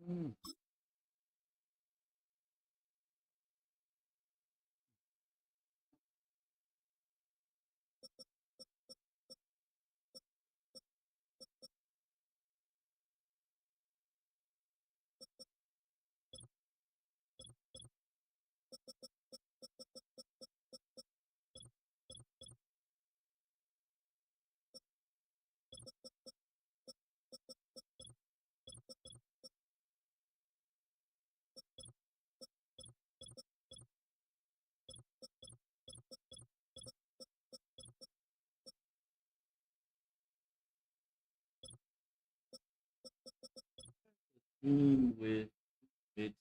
Mm. With it.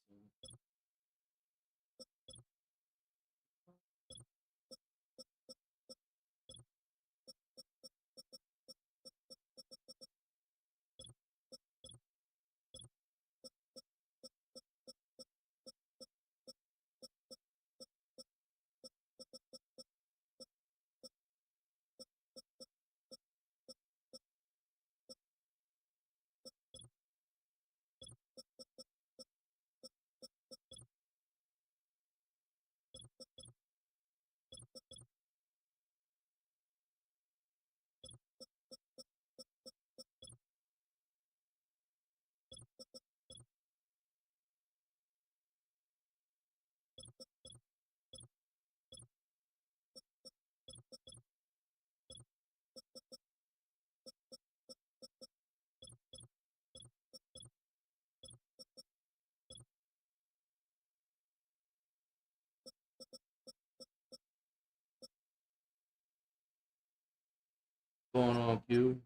Going on, Q.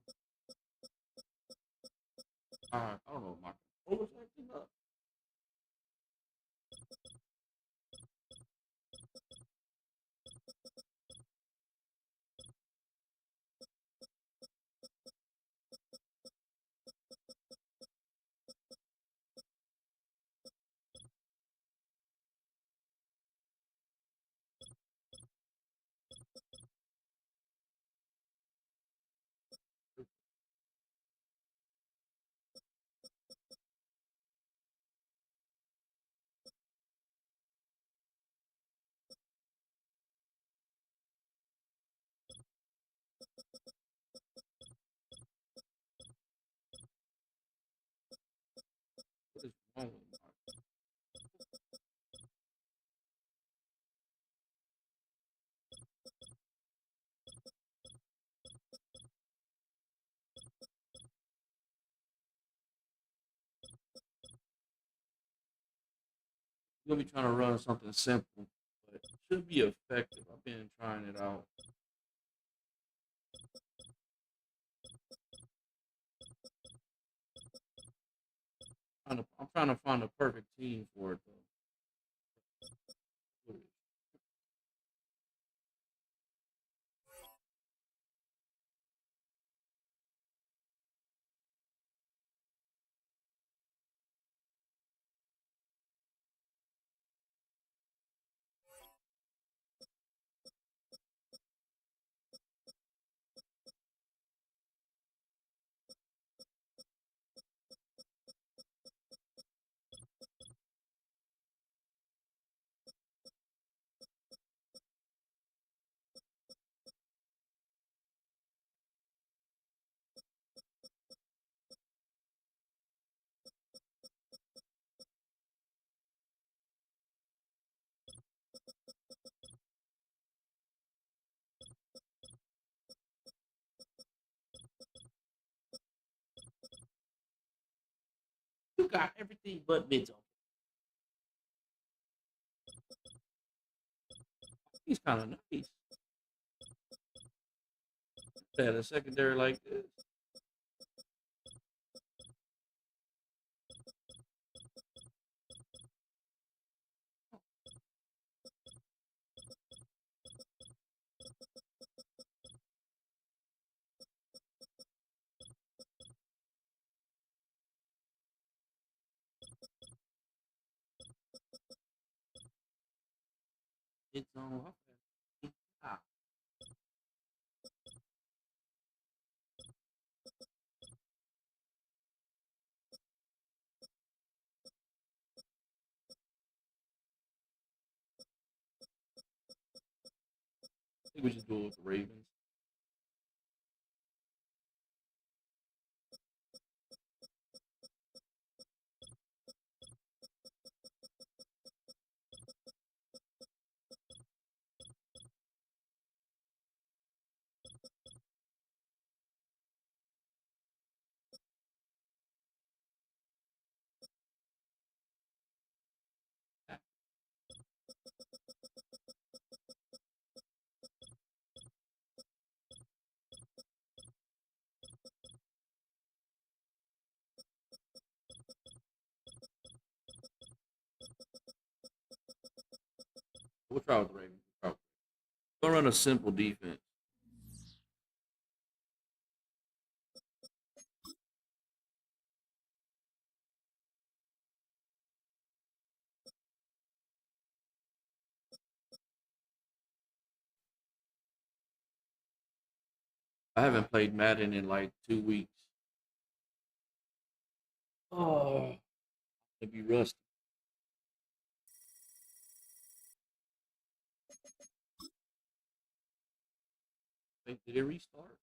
I don't know. My controller's acting up. What is wrong with my? You're gonna be trying to run something simple, but it should be effective. I've been trying it out. I'm trying to find a perfect team for it though. What is- You got everything but mids on. He's kind of nice. That a secondary like this. It's on. Ah, We just do it with the Ravens. We'll try with the Ravens. We'll run a simple defense. I haven't played Madden in like 2 weeks. Oh, it'd be rusty. Wait, did it restart?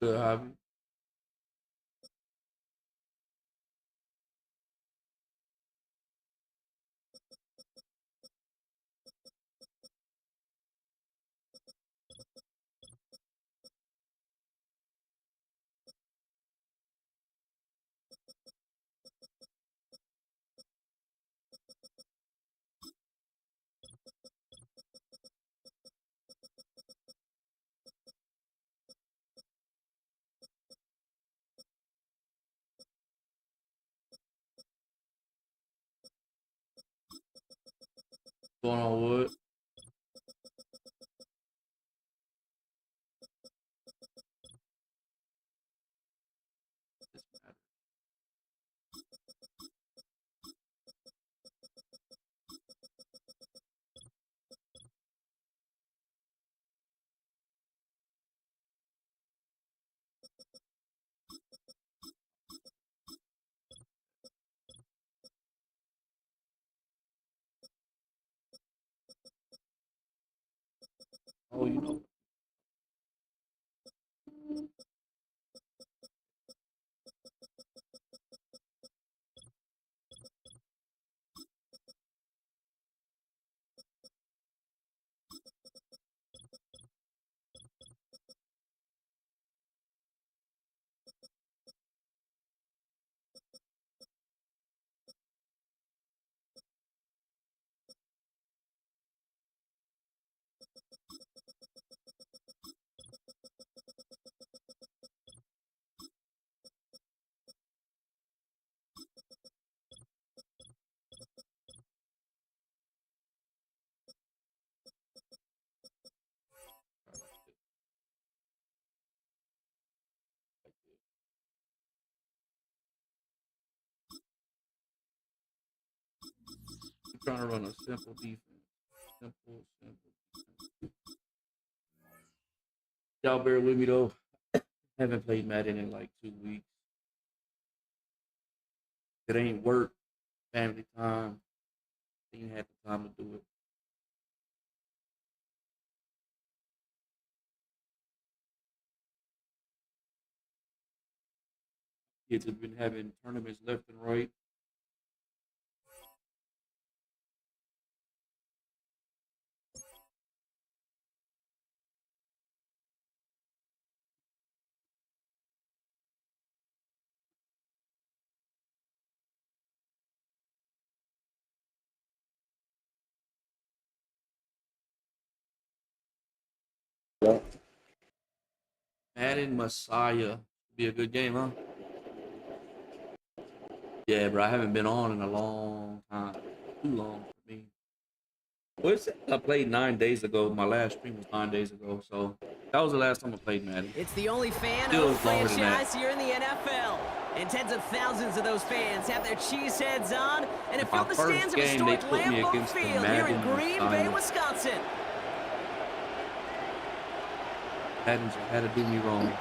Good hobby. Going on wood. This matter. Oh, you know. I'm trying to run a simple defense. Simple defense. Y'all bear with me though. Haven't played Madden in like 2 weeks. It ain't work. Family time. Ain't had the time to do it. kids have been having tournaments left and right. Yeah. Madden Messiah. Be a good game, huh? Yeah, bro. I haven't been on in a long time. Too long for me. Well, I played 9 days ago. My last stream was 9 days ago, so that was the last time I played Madden. It's the only Still fan-owned longer than that. franchise here in the NFL. And tens of thousands of those fans have their cheese heads on and have My filled the stands first of game, they historic put me Lambeau against the Field here in Madden Green Messiah. Bay, Wisconsin. Madden had to do me wrong.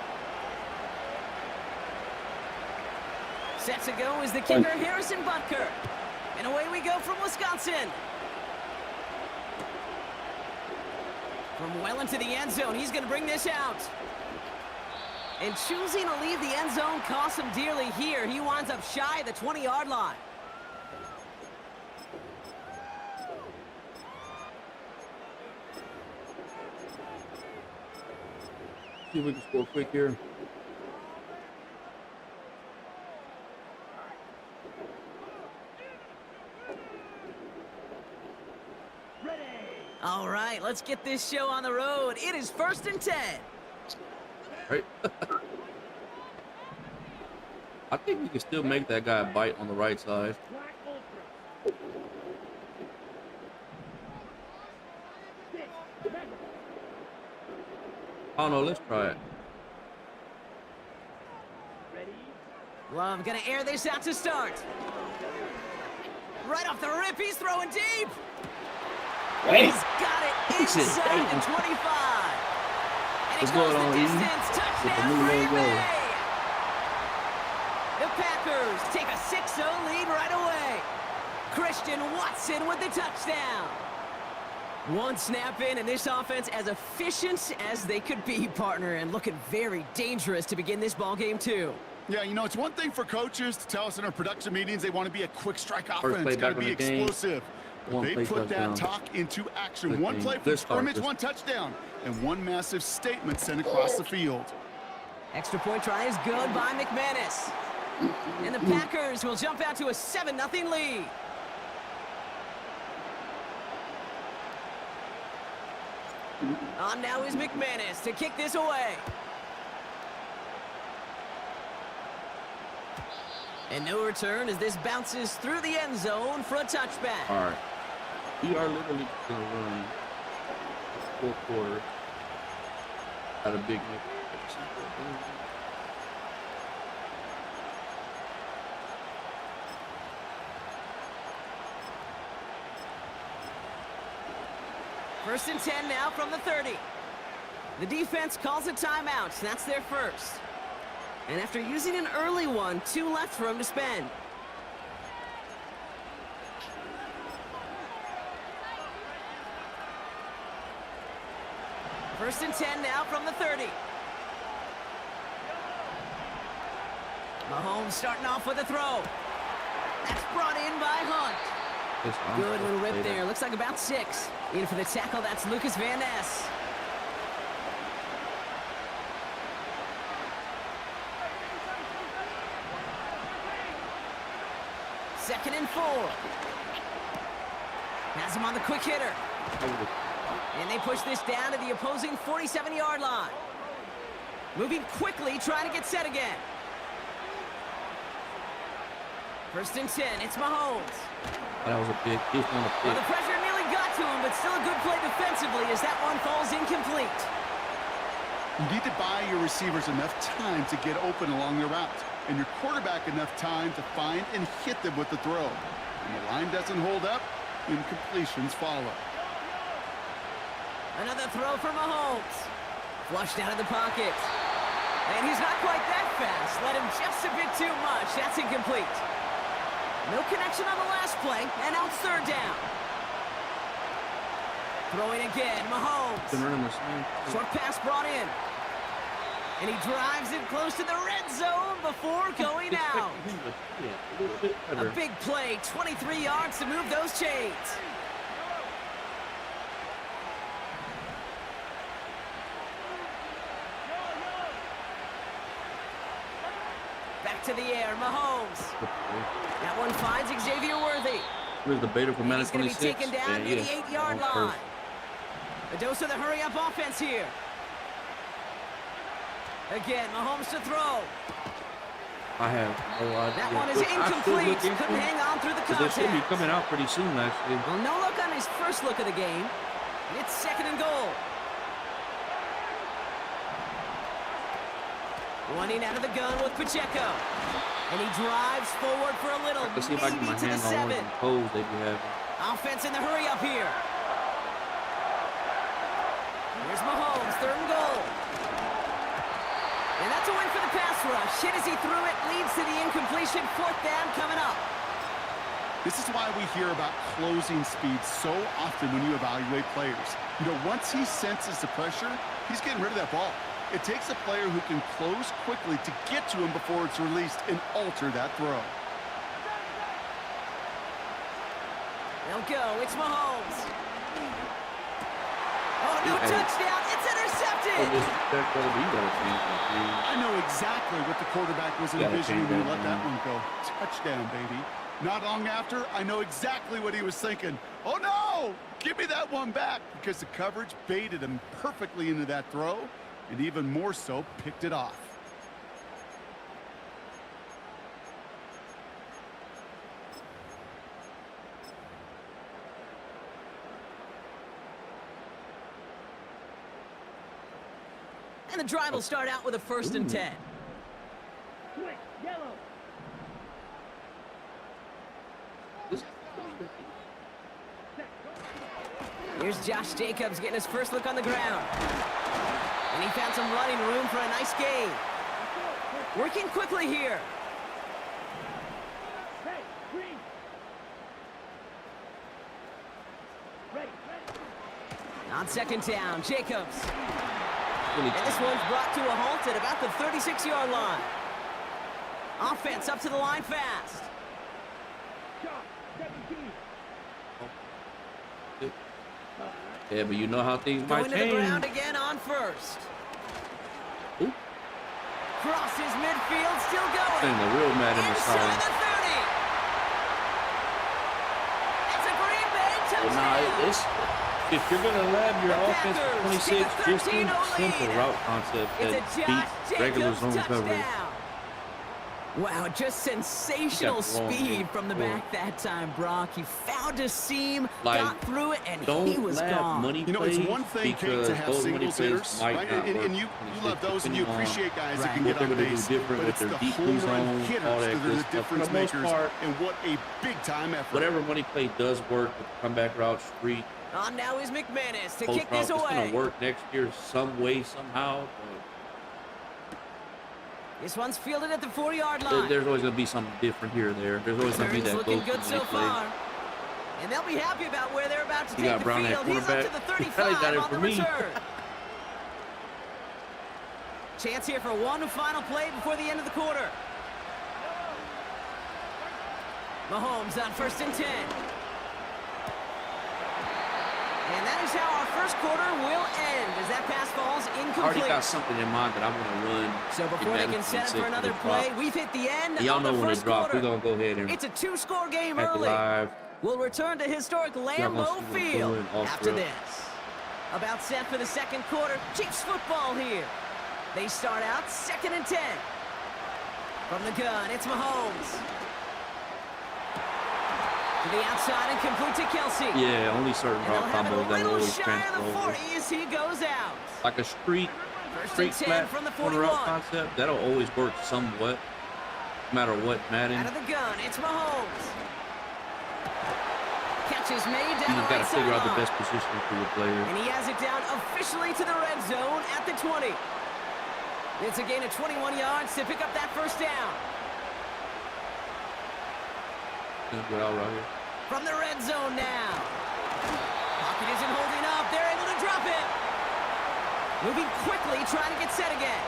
Set to go is the kicker, Harrison Butker. And away we go from Wisconsin. From well into the end zone, he's going to bring this out. And choosing to leave the end zone costs him dearly here. He winds up shy of the 20-yard line. See if we can score quick here. All right, let's get this show on the road. It is 1st and 10. Right. I think we can still make that guy bite on the right side. I don't know. Let's try it. Love gonna air this out to start. Right off the rip, he's throwing deep. He's got it inside the 25. And he goes the distance. Touchdown, Green Bay. The Packers take a 6-0 lead right away. Christian Watson with the touchdown. One snap in, and this offense as efficient as they could be, partner, and looking very dangerous to begin this ball game too. Yeah, you know, it's one thing for coaches to tell us in our production meetings they want to be a quick strike First offense, play got to back be on the game. explosive. They put that talk into action. Good One game. play from Good start. scrimmage, one touchdown, and one massive statement sent across the field. Extra point try is good by McManus. And the Packers will jump out to a 7-0 lead. On now is McManus to kick this away. And no return as this bounces through the end zone for a touchback. All right. We are literally going to run fourth quarter at a big nickel. First and 10 now from the 30. The defense calls a timeout. That's their first. And after using an early one, 2 left for him to spend. First and 10 now from the 30. Mahomes starting off with a throw. That's brought in by Hunt. Good little rip there. Looks like about 6. In for the tackle, that's Lucas Van Ness. Second and 4. Has him on the quick hitter. And they push this down to the opposing 47-yard line. Moving quickly, trying to get set again. First and 10, it's Mahomes. That was a big, he's on a Well, pick. the pressure nearly got to him, but still a good play defensively as that one falls incomplete. You need to buy your receivers enough time to get open along their route, and your quarterback enough time to find and hit them with the throw. When the line doesn't hold up, incompletions follow. Another throw for Mahomes. Flushed out of the pocket. And he's not quite that fast. Let him just a bit too much. That's incomplete. No connection on the last play, and now it's third down. Throwing again, Mahomes. Been running the same. Short pass brought in. And he drives it close to the red zone before going out. A big play, 23 yards to move those chains. Back to the air, Mahomes. That one finds Xavier Worthy. Here's the beta for Madden He's going to 26. be taken down near the 8-yard line. A dose of the hurry-up offense here. Again, Mahomes to throw. I have no idea. That one is incomplete. Couldn't hang on through the contact. They should be coming out pretty soon, actually. Well, no look on his first look of the game. It's 2nd and goal. Running out of the gun with Pacheco. And he drives forward for a little. Let's see if I can get my hand on one of the poles they do have. Offense in the hurry up here. Here's Mahomes, 3rd and goal. And that's a win for the pass rush. Hit as he threw it, leads to the incompletion. 4th down coming up. This is why we hear about closing speed so often when you evaluate players. You know, once he senses the pressure, he's getting rid of that ball. It takes a player who can close quickly to get to him before it's released and alter that throw. They'll go. It's Mahomes. Oh, no touchdown. It's intercepted. I know exactly what the quarterback was envisioning when he let that one go. Touchdown, baby. Not long after, I know exactly what he was thinking. Oh, no! Give me that one back, because the coverage baited him perfectly into that throw, and even more so, picked it off. And the drive will start out with a 1st and 10. Yellow. Here's Josh Jacobs getting his first look on the ground. And he found some running room for a nice gain. Working quickly here. Hey, green. Ready. On 2nd down, Jacobs. And this one's brought to a halt at about the 36-yard line. Offense up to the line fast. Shot. 17. Yeah, but you know how things might Going to the change. ground again on 1st. Ooh. Crosses midfield, still going. Thing the real Madden is Inside sorry. the 30. It's a Green Bay touchdown. Well, nah, if you're gonna lab your The offense Packers for take 26, a just do 13-0 simple lead. route concept It's a that Josh beats regular Jacobs zone coverage. touchdown. Wow, just sensational He got the wrong speed hand. from the back that time, Brock. He found a seam, Like, got through it, and Don't he was lab gone. money You know, it's plays one thing, Kate, because to have those money singles plays hitters, might right? not work. And you love those, and you appreciate guys that can what get they're on gonna do base. different But with it's their the deep home zone, run all hitters that that are good the stuff. difference For the most makers, part, and what a big-time effort. whatever money play does work with comeback route, street, On now is McManus to post kick route, this it's away. gonna work next year some way, somehow. This one's fielded at the 4-yard But line. there's always gonna be something different here or there. There's always gonna be Turns that looking go-to good so money play. far. And they'll be happy about where they're about to You take got the Brown at field. He's up to quarterback. the They 35 got it on for the me. return. Chance here for one final play before the end of the quarter. Mahomes on 1st and 10. And that is how our first quarter will end as that pass falls I already incomplete. got something in mind that I want to run. So before they can set up for another play, we've hit the end Y'all of know the when it first drops. We're quarter. gonna go ahead and It's a 2-score game pack it early. live. We'll return to historic gonna Lambeau see what's Field going on after throughout. this. About set for the second quarter. Chiefs football here. They start out 2nd and 10. From the gun, it's Mahomes. To the outside and complete to Kelsey. Yeah, only certain And they'll route have it combos a that will little always shy transfer of the over. 40 as he goes out. Like a street First and 10 flat from the corner route 41. concept, that'll always work somewhat, no matter what Madden. Out of the gun, it's Mahomes. Catch is made You down the just right gotta figure out the sideline. best position for your player. And he has it down officially to the red zone at the 20. It's a gain of 21 yards to pick up that first down. Good out right here. From the red zone now. Pocket isn't holding up. They're able to drop it. Moving quickly, trying to get set again.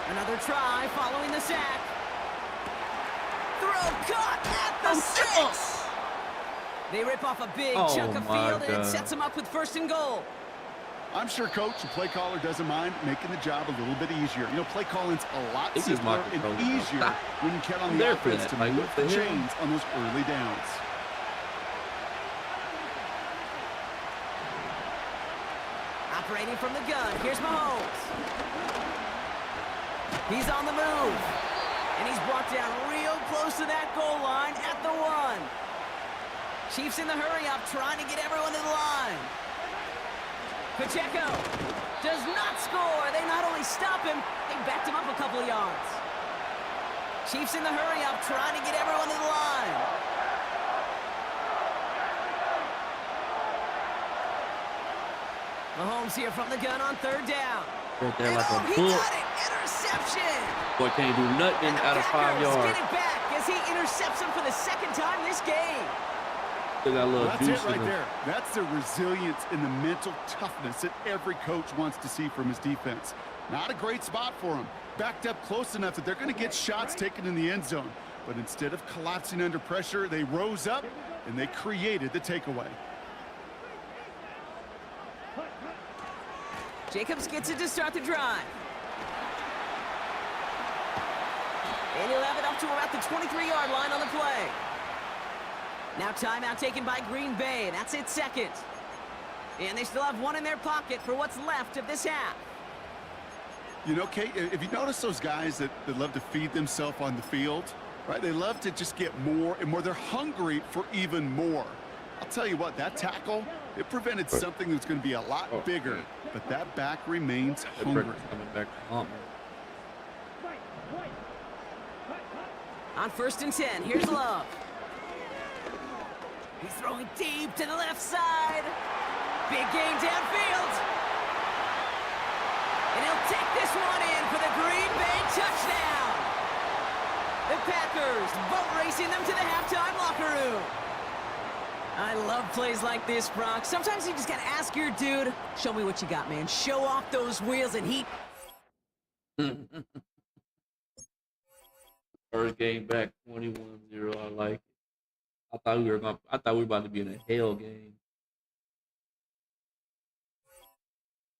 Another try following the sack. Throw caught at the 6. They rip off a big chunk of field, and it sets them up with 1st and goal. I'm sure coach and play caller doesn't mind making the job a little bit easier. You know, play calling's a lot simpler and easier when you count on the offense to move the chains on those early downs. Operating from the gun, here's Mahomes. He's on the move. And he's brought down real close to that goal line at the 1. Chiefs in the hurry-up, trying to get everyone to the line. Pacheco does not score. They not only stop him, they backed him up a couple of yards. Chiefs in the hurry-up, trying to get everyone to the line. Mahomes here from the gun on 3rd down. Right there like a he bull. got it! Interception! Boy can't do nothing out of 5 yards. Get it back as he intercepts him for the 2nd time this game. Still got a little That's juice it right in him. there. That's the resilience and the mental toughness that every coach wants to see from his defense. Not a great spot for him. Backed up close enough that they're going to get shots taken in the end zone. But instead of collapsing under pressure, they rose up and they created the takeaway. Jacobs gets it to start the drive. And he'll have it up to about the 23-yard line on the play. Now timeout taken by Green Bay. That's its 2nd. And they still have 1 in their pocket for what's left of this half. You know, Kate, if you notice those guys that love to feed themselves on the field, right? They love to just get more and more. They're hungry for even more. I'll tell you what, that tackle, it prevented something that's going to be a lot bigger. But that back remains hungry. Coming back to haunt me. On 1st and 10, here's Love. He's throwing deep to the left side. Big game downfield. And he'll take this one in for the Green Bay touchdown. The Packers boat racing them to the halftime locker room. I love plays like this, Brock. Sometimes you just got to ask your dude, show me what you got, man. Show off those wheels, and he... First game back, 21-0. I like it. I thought we were about to be in a hell game.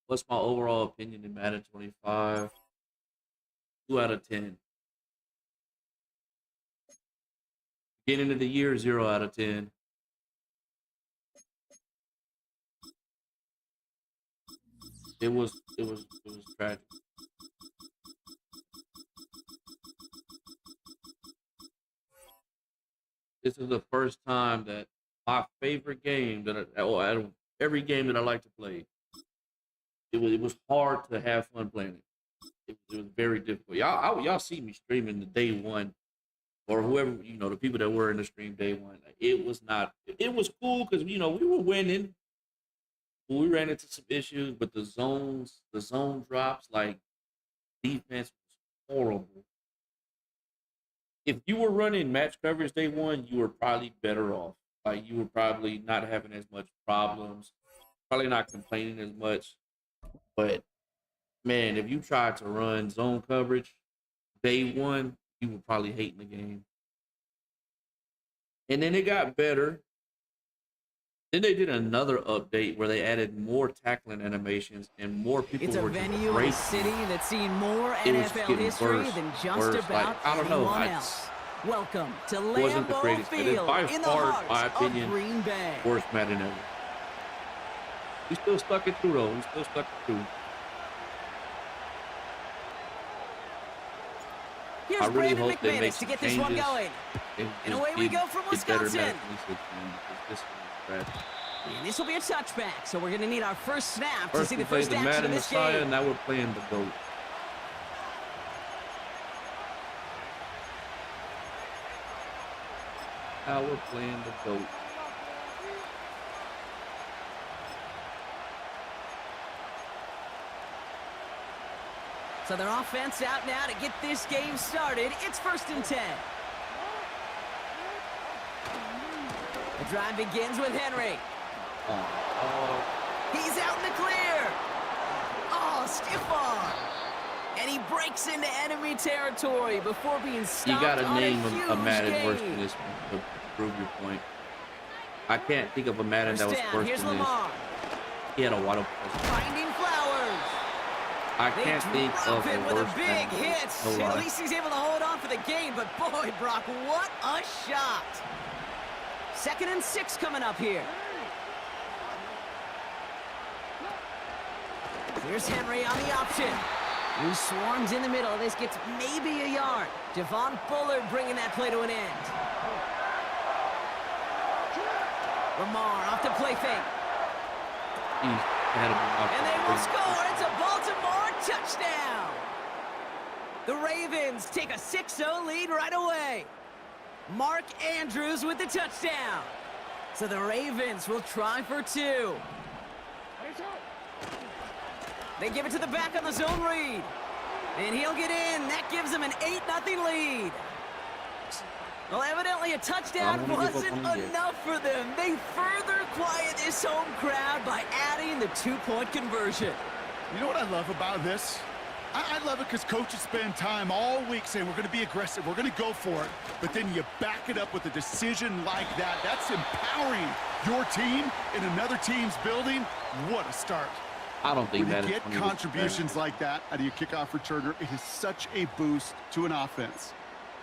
What's my overall opinion in Madden 25? 2 out of 10. Beginning of the year, 0 out of 10. It was tragic. This is the first time that my favorite game out of every game that I like to play, it was hard to have fun playing it. It was very difficult. Y'all see me streaming the day one, or whoever, the people that were in the stream day one. It was cool because we were winning. We ran into some issues, but the zone drops, like defense was horrible. If you were running match coverage day one, you were probably better off. Like, you were probably not having as much problems, probably not complaining as much. But man, if you tried to run zone coverage day one, you were probably hating the game. And then it got better. Then they did another update where they added more tackling animations and more people It's a were just venue in a breaking. city that's seen more It was NFL getting history worse, than just worse. about Like, I don't know. anyone else. Welcome to Wasn't the Lambeau greatest. It is Field by in the far, heart my of opinion, Green Bay. worst Madden ever. We still stuck it through though. We still stuck it through. Here's I really Brandon hope they make McManus to some get this one changes. going. And And away we go from get better than Wisconsin. that 26 one, because this one is trash. And this will be a touchback, so we're going to need our first snap to First see we the played first the action Madden of this Messiah, game. now we're playing the GOAT. Now we're playing the GOAT. So their offense out now to get this game started. It's 1st and 10. The drive begins with Henry. He's out in the clear. Oh, stiff arm. And he breaks into enemy territory before being You stopped got to on name a huge a Madden gain. worse than this one to prove your point. I can't think of a Madden that was First down, worse here's than this. Lamar. He had a wide open. Finding Flowers. I can't think of They drop him a with worse a big Madden. hit. No At lie. least he's able to hold on for the gain, but boy, Brock, what a shot. 2nd and 6 coming up here. Here's Henry on the option. He swarms in the middle. This gets maybe a yard. Javon Bullard bringing that play to an end. Lamar off the play fake. And they will score. It's a Baltimore touchdown. The Ravens take a 6-0 lead right away. Mark Andrews with the touchdown. So the Ravens will try for 2. They give it to the back on the zone read. And he'll get in. That gives them an 8-0 lead. Well, evidently a touchdown wasn't enough for them. They further quiet this home crowd by adding the 2-point conversion. You know what I love about this? I love it because coaches spend time all week saying we're going to be aggressive, we're going to go for it, but then you back it up with a decision like that. That's empowering your team in another team's building. What a start. I don't think when that you get contributions like that out of your kickoff returner, it is such a boost to an offense.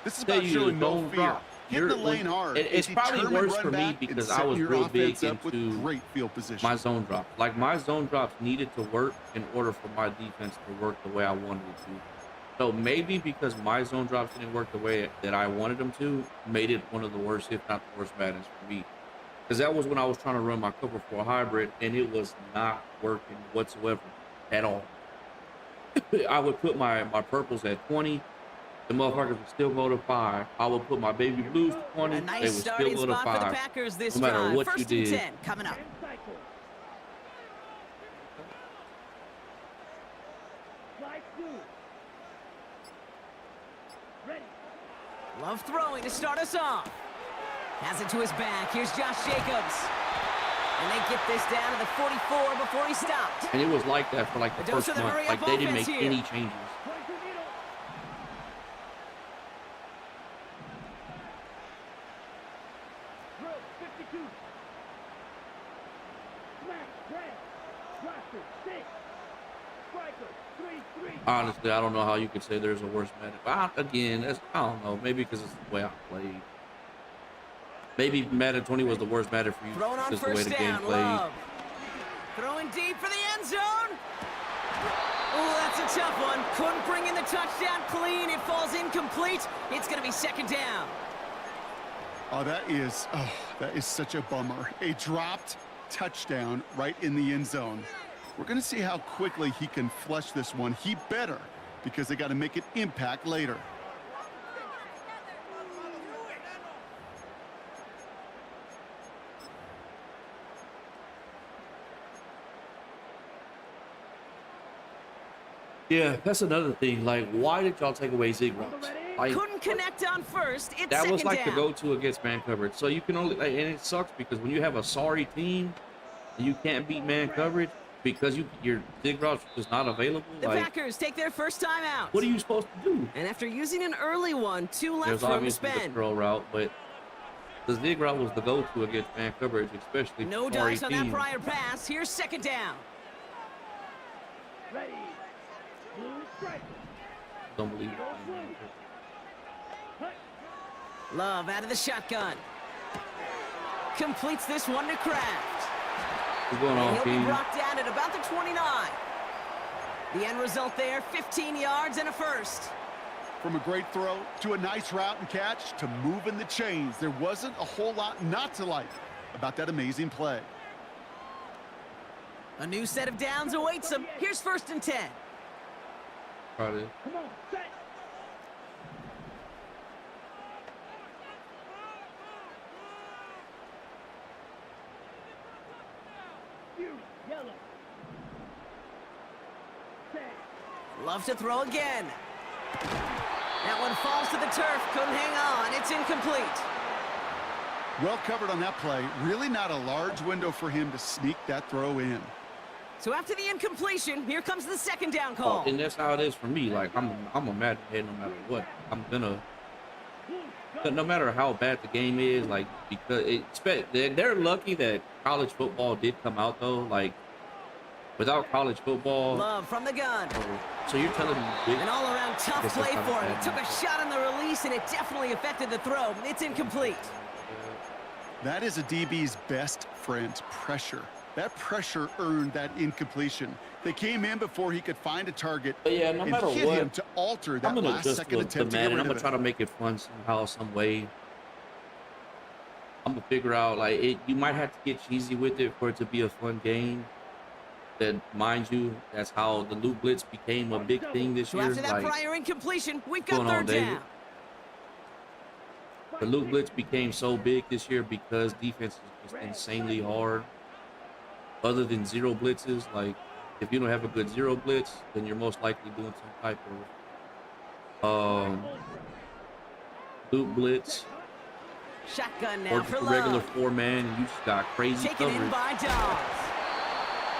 This is about showing no fear. Hitting the lane hard. It's probably worse for me because I was real big into great field position. my zone drop. Like, my zone drops needed to work in order for my defense to work the way I wanted it to. So maybe because my zone drops didn't work the way that I wanted them to, made it one of the worst, if not the worst, Maddens for me. Because that was when I was trying to run my cover 4 hybrid, and it was not working whatsoever at all. I would put my purples at 20. The motherfuckers would still go to 5. I would put my baby blues to 20. A nice they would starting still go to spot 5. for the Packers this no matter drive. what First you and did. 10 coming up. Slide through. Ready. Love throwing to start us off. Has it to his back. Here's Josh Jacobs. And they get this down to the 44 before he stopped. And it was like that for like the A dose first of the month. hurry-up Like, they didn't offense make here. any changes. Point to middle. Throw. 52. Smash. Press. Roster. 6. Striker. 3-3. Honestly, I don't know how you could say there's a worse Madden. But again, I don't know. Maybe because it's the way I played. Maybe Madden 20 was the worst Madden for you. Thrown on Just the way first the game down. played. Love. Throwing deep for the end zone. Oh, that's a tough one. Couldn't bring in the touchdown clean. It falls incomplete. It's going to be 2nd down. Oh, that is such a bummer. A dropped touchdown right in the end zone. We're going to see how quickly he can flush this one. He better, because they got to make an impact later. Yeah, that's another thing. Like, why did y'all take away Zig routes? Like, Couldn't connect on first. It's that was 2nd like down. the go-to against man coverage. So you can only, and it sucks because when you have a sorry team and you can't beat man coverage because your Zig routes is not available. The like, Packers take their first time out. what are you supposed to do? And after using an early one, 2 left There's for him to obviously the spend. curl route, but the Zig route was the go-to against man coverage, especially No for sorry dice on that teams. prior pass. Here's 2nd down. Ready. Blue striker. Don't believe it. Hut. Love out of the shotgun. Completes this one to Kraft. What's going And on, he'll be King? brought down at about the 29. The end result there, 15 yards and a first. From a great throw to a nice route and catch to moving the chains, there wasn't a whole lot not to like about that amazing play. A new set of downs awaits them. Here's 1st and 10. Probably. Come on. Set. You. Yellow. Set. Love to throw again. That one falls to the turf. Couldn't hang on. It's incomplete. Well covered on that play. Really not a large window for him to sneak that throw in. So after the incompletion, here comes the second down Oh, call. and that's how it is for me. Like I'm a Madden head no matter what. I'm gonna, no matter how bad the game is, like because they're lucky that college football did come out though. Like without college football, Love from the gun. so you're telling me An all-around tough Guess play that's for not him. bad. He took a shot on the release, and it definitely affected the throw. It's incomplete. That is a DB's best friend, pressure. That pressure earned that incompletion. They came in before he could find a target But yeah, no and matter hit what, him to alter I'm that gonna last adjust second to attempt to get Madden. rid I'm of gonna try it. to make it fun somehow, some way. I'm gonna figure out like you might have to get cheesy with it for it to be a fun game. That mind you, that's how the loop blitz became a big thing this So year. after that Like prior incompletion, we've going got on, third David? down. the loop blitz became so big this year because defense is just insanely hard. Other than zero blitzes, like if you don't have a good zero blitz, then you're most likely doing some type of loop blitz Shotgun or now just for a regular Love. four-man, and you just got crazy Taken in coverage. by Dobbs.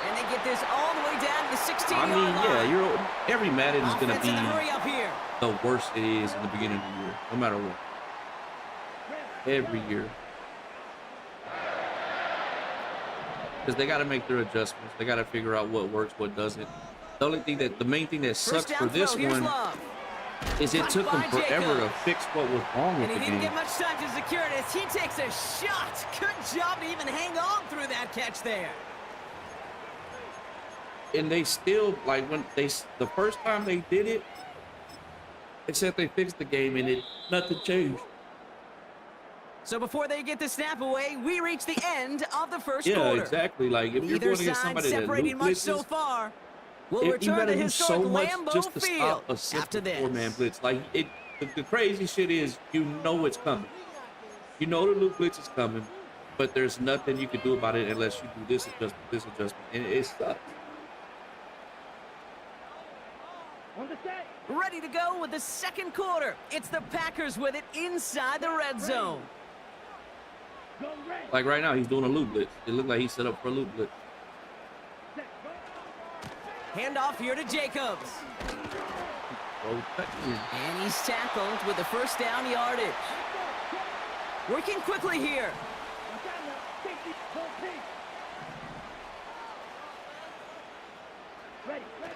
And they get this all the way down to the 16-yard I mean, line. yeah, every Madden is gonna Offense in the hurry be up here. the worst it is in the beginning of the year, no matter what. Every year. Because they got to make their adjustments. They got to figure out what works, what doesn't. The main thing that First sucks down for this throw. Here's one Love. is it Caught took them by forever to Jacobs. fix what was wrong with And he the didn't game. get much time to secure it as he takes a shot. Good job to even hang on through that catch there. And they still, like, the first time they did it, they said they fixed the game and nothing changed. So before they get the snap away, we reach the end of the first Yeah, quarter. exactly. Like, if you're Neither going against side somebody that separating loop much so blitzes, far. We'll you return gotta to do historic so much Lambeau just to Field stop a after simple this. four-man blitz. Like, the crazy shit is, you know it's coming. You know the loop blitz is coming, but there's nothing you can do about it unless you do this adjustment, and it sucks. On the set. Ready to go with the second quarter. It's the Packers with it inside the red zone. Go red. Like right now, he's doing a loop blitz. It looked like he set up for a loop blitz. Set. Go. Handoff here to Jacobs. Oh, And he's tackled with the first down yardage. Working quickly here. Watch out now. Safety. Full team. Ready. Ready.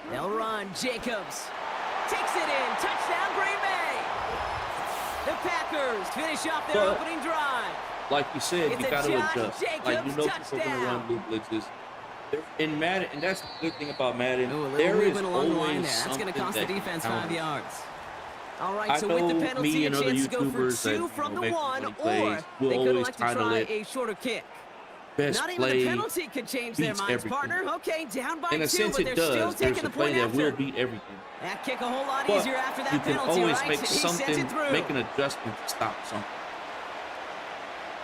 They'll run. Jacobs takes it in. Touchdown, Green Bay. The Packers finish off their But- opening drive. like you said, It's you a got to Josh adjust. Like, you Jacobs know people are going to touchdown. run loop blitzes. In Madden, and that's the good thing about Madden. Ooh, a little There is movement along the line always there. That's going to something cost the that can defense counter. 5 yards. All right, I so with the know penalty, me a and other chance to go for YouTubers that, 2 from the make 1, funny or plays. We'll they could always elect to try to try let a shorter kick. best Not even play. the penalty could change their beats minds, everything. partner. Okay, down by In 2, a sense, but it they're still does. There's taking a the play point that after. will beat everything. That kick a whole lot But easier after that you can penalty, always right? make He sends something, it through. make an adjustment to stop something.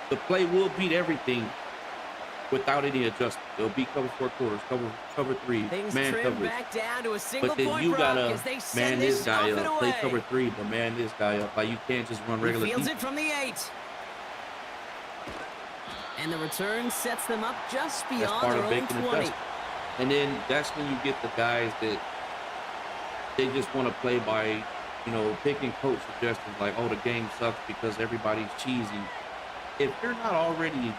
The play will beat everything without any adjustment. It'll be cover 4 quarters, cover 3, Things man trimmed coverage. back down to a single But then point you run gotta as they man send this this guy stuff up, play away. cover 3, but man this guy up. Like, you can't just run He regular fields defense. it from the 8. And the return sets them up just That's beyond part their of own making 20. adjustments. And then that's when you get the guys that they just want to play by, picking coach suggestions like, oh, the game sucks because everybody's cheesy. If you're not already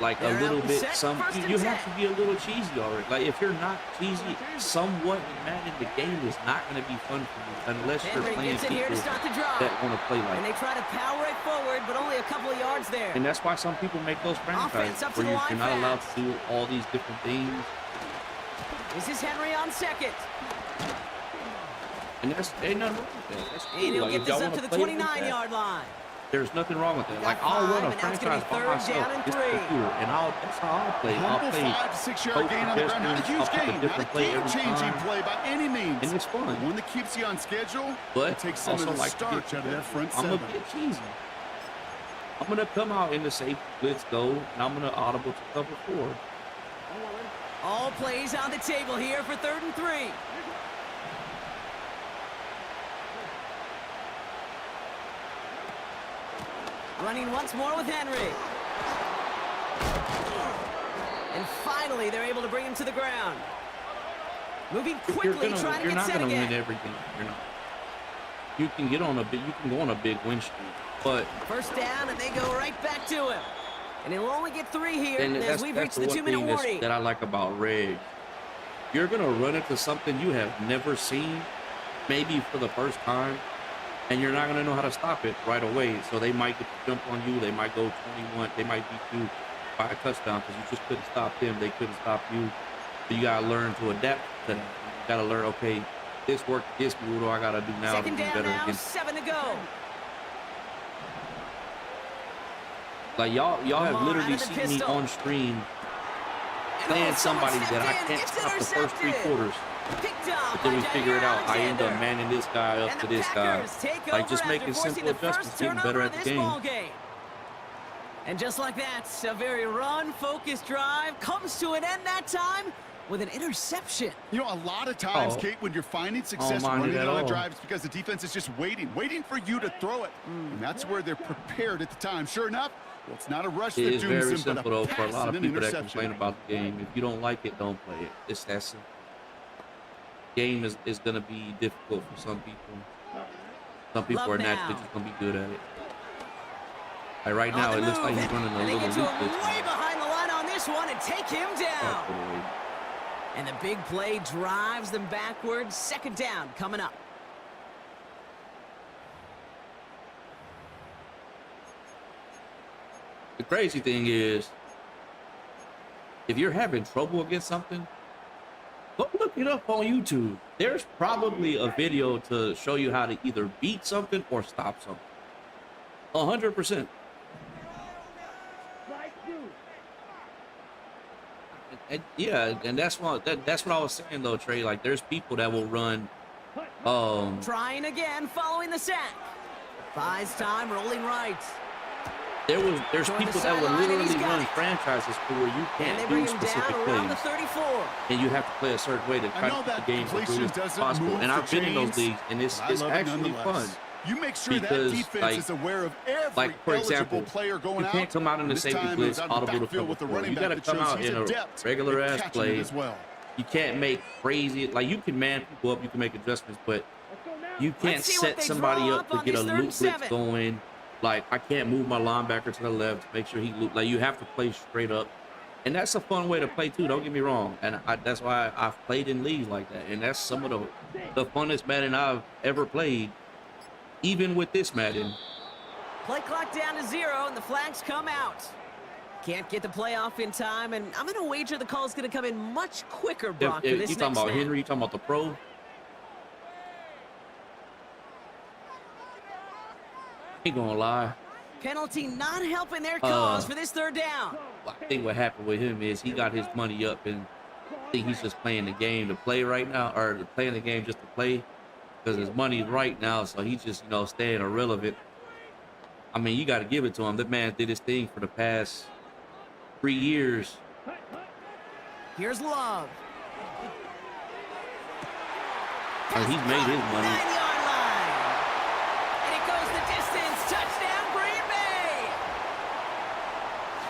like They're a out little and bit, set. First and you have 10. to be a little cheesy already. Like, if you're not cheesy, somewhat in Madden, the game is not going to be fun for you unless you're Henry playing gets it here to people start the drive. that want to play like And they that. try to power it forward, but only a couple of yards there. And that's why some people make those Offense franchises up to where the line you're not allowed fast. to do all these different things. This is Henry on second. And that's ain't nothing wrong with that. That's cool. And he'll Like, get if this y'all up to wanna the play like that, 29-yard line. there's nothing wrong with that. got Like, I'll run 5, a and now it's gonna franchise be by third myself. down and It's 3. computer, and that's how I'll play. I'll Humble play 5 to 6 yard coach gain on the ground. Not a suggestions. huge I'll pick gain. a Not different a play every game-changing time, play by any means. and it's fun. But one that keeps you on schedule, But it takes some also of the like to starch get- out of that front I'm seven. gonna get cheesy. I'm gonna come out in the safety blitz go, and I'm gonna audible to cover 4. All plays on the table here for 3rd and 3. Running once more with Henry. And finally, they're able to bring him to the ground. Moving You're quickly, trying to you're get not set gonna win again. every game. You're not. You can get on a big. You can go on a big win streak, but First down, and they go right back to him. And he'll only get 3 here and as we've reached the the one 2-minute thing warning. that I like about Reg. You're gonna run into something you have never seen, maybe for the first time, and you're not gonna know how to stop it right away. So they might get to jump on you. They might go 21. They might beat you by a touchdown because you just couldn't stop them. They couldn't stop you. So you gotta learn to adapt to that. You gotta learn. Okay, this worked against me. What do I gotta do now to Second be down better now, against? 7 to go. Like y'all have Lamar literally out of the seen me pistol. on stream And playing someone somebody that I stepped in. can't It's stop the first 3 intercepted. quarters. Picked up But then we by figure it out. I end up Alexander. manning this guy up And to the this guy. Packers take Like over just after making forcing simple the first adjustments, getting turnover better of at the this game. ball game. And just like that, a very run-focused drive comes to an end that time with an interception. You know, a lot of times, Oh. Kate, when you're finding success mind running it it at on the all. drives because the defense is just waiting for you to throw it. And that's where they're prepared at the time. Sure enough, well, it's not a rush It that is dooms very them, simple but though a for a pass lot and of an people that interception. complain about the game. If you don't like it, don't play it. It's that simple. Game is gonna be difficult for some people. Some people Love are naturally now. just gonna be good at it. Like right On now, the it looks like move. he's running a And they little get to loop him this way time. behind the line on this one and take him Oh, down. put away. And the big play drives them backwards. Second down coming up. The crazy thing is, if you're having trouble against something, go look it up on YouTube. There's probably a video to show you how to either beat something or stop something. 100%. Like you. Yeah, and that's what I was saying though, Trey. Like, there's people that will run. Trying again following the sack. Buys time, rolling right. There's Toward the people that will sideline, and he's literally got run it. franchises to where you And they can't bring do him specific down around the plays, 34. and you have to play a certain way to I try know to keep that the game as completion good as doesn't possible. move And the I've been in those chains, leagues, and but I it's love it actually nonetheless. fun. You make sure Because, that defense like- is aware of every Like, for eligible example, player going you out. can't come out in And the this safety time it blitz, was out of the audible to backfield cover with the four. running You got to back come that shows out he's in a adept regular at ass catching it play. as well. You can't make crazy, like, you can man people up, you can make adjustments, but Let's go now. you can't Let's see what set they somebody draw up up to on get a this third loop and blitz 7. going. Like, I can't move my linebacker to the left to make sure he loop. Like, you have to play straight up. And that's a fun way to play too, don't get me wrong. And that's why I've played in leagues like that. And that's some of the funnest Madden I've ever played, even with this Madden. Play clock down to 0, and the flags come out. Can't get the play off in time, and I'm going to wager the call's going to come in much quicker, Brock, for this You talking next about snap. Henry, you talking about the pro? Ain't gonna lie. Penalty not helping their cause for this third down. I think what happened with him is he got his money up, and I think he's just playing the game to play right now, or playing the game just to play, because his money's right now, so he's just, staying irrelevant. I mean, you got to give it to him. That man did his thing for the past 3 years. Here's Love. And he's made his money. 9-yard line. And it goes the distance. Touchdown, Green Bay.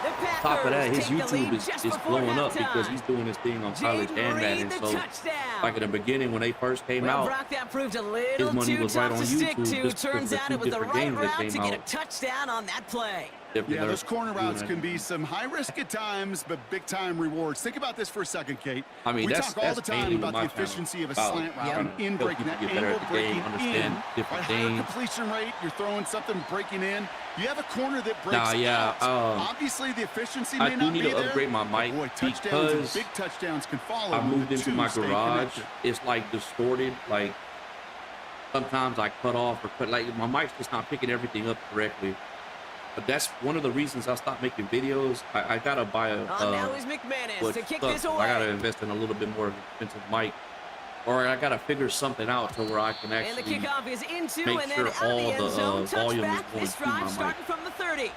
The Packers Top of that, his take the YouTube lead just is before blowing up halftime. because he's doing his thing on college Jaden and Reed, Madden. the So, touchdown. like in the beginning when they first came Well, out, Brock, that proved a little money too was right tough on to stick YouTube to. just because Turns the out two it was the different right games that route came to get a out. touchdown on that play. Yeah, those corner routes can be some high risk at times, but big time rewards. Think about this for a second, Kate. I mean, we that's talk all the time mainly about what the my channel efficiency of a is about. slant route Yeah. and in Help breaking people that get better angle, at the game, breaking understand in. different Higher things. completion rate, you're throwing something, breaking in. You have a corner that breaks Nah, yeah, out. Obviously, the efficiency I may do not need be to there. upgrade my but mic boy, touchdowns because and big touchdowns can follow. I when moved the into two my stay garage. connected. It's like distorted. Like sometimes I cut off or cut. Like my mic's just not picking everything up correctly. But that's one of the reasons I stopped making videos. I gotta buy a. Now is McManus what to kick sucks this is away. I gotta invest in a little bit more of an expensive mic, or I gotta figure something out to where I can And the actually kickoff is into make and sure then out of the all end the zone. volume is Touchback going this through my drive mic. starting from the 30.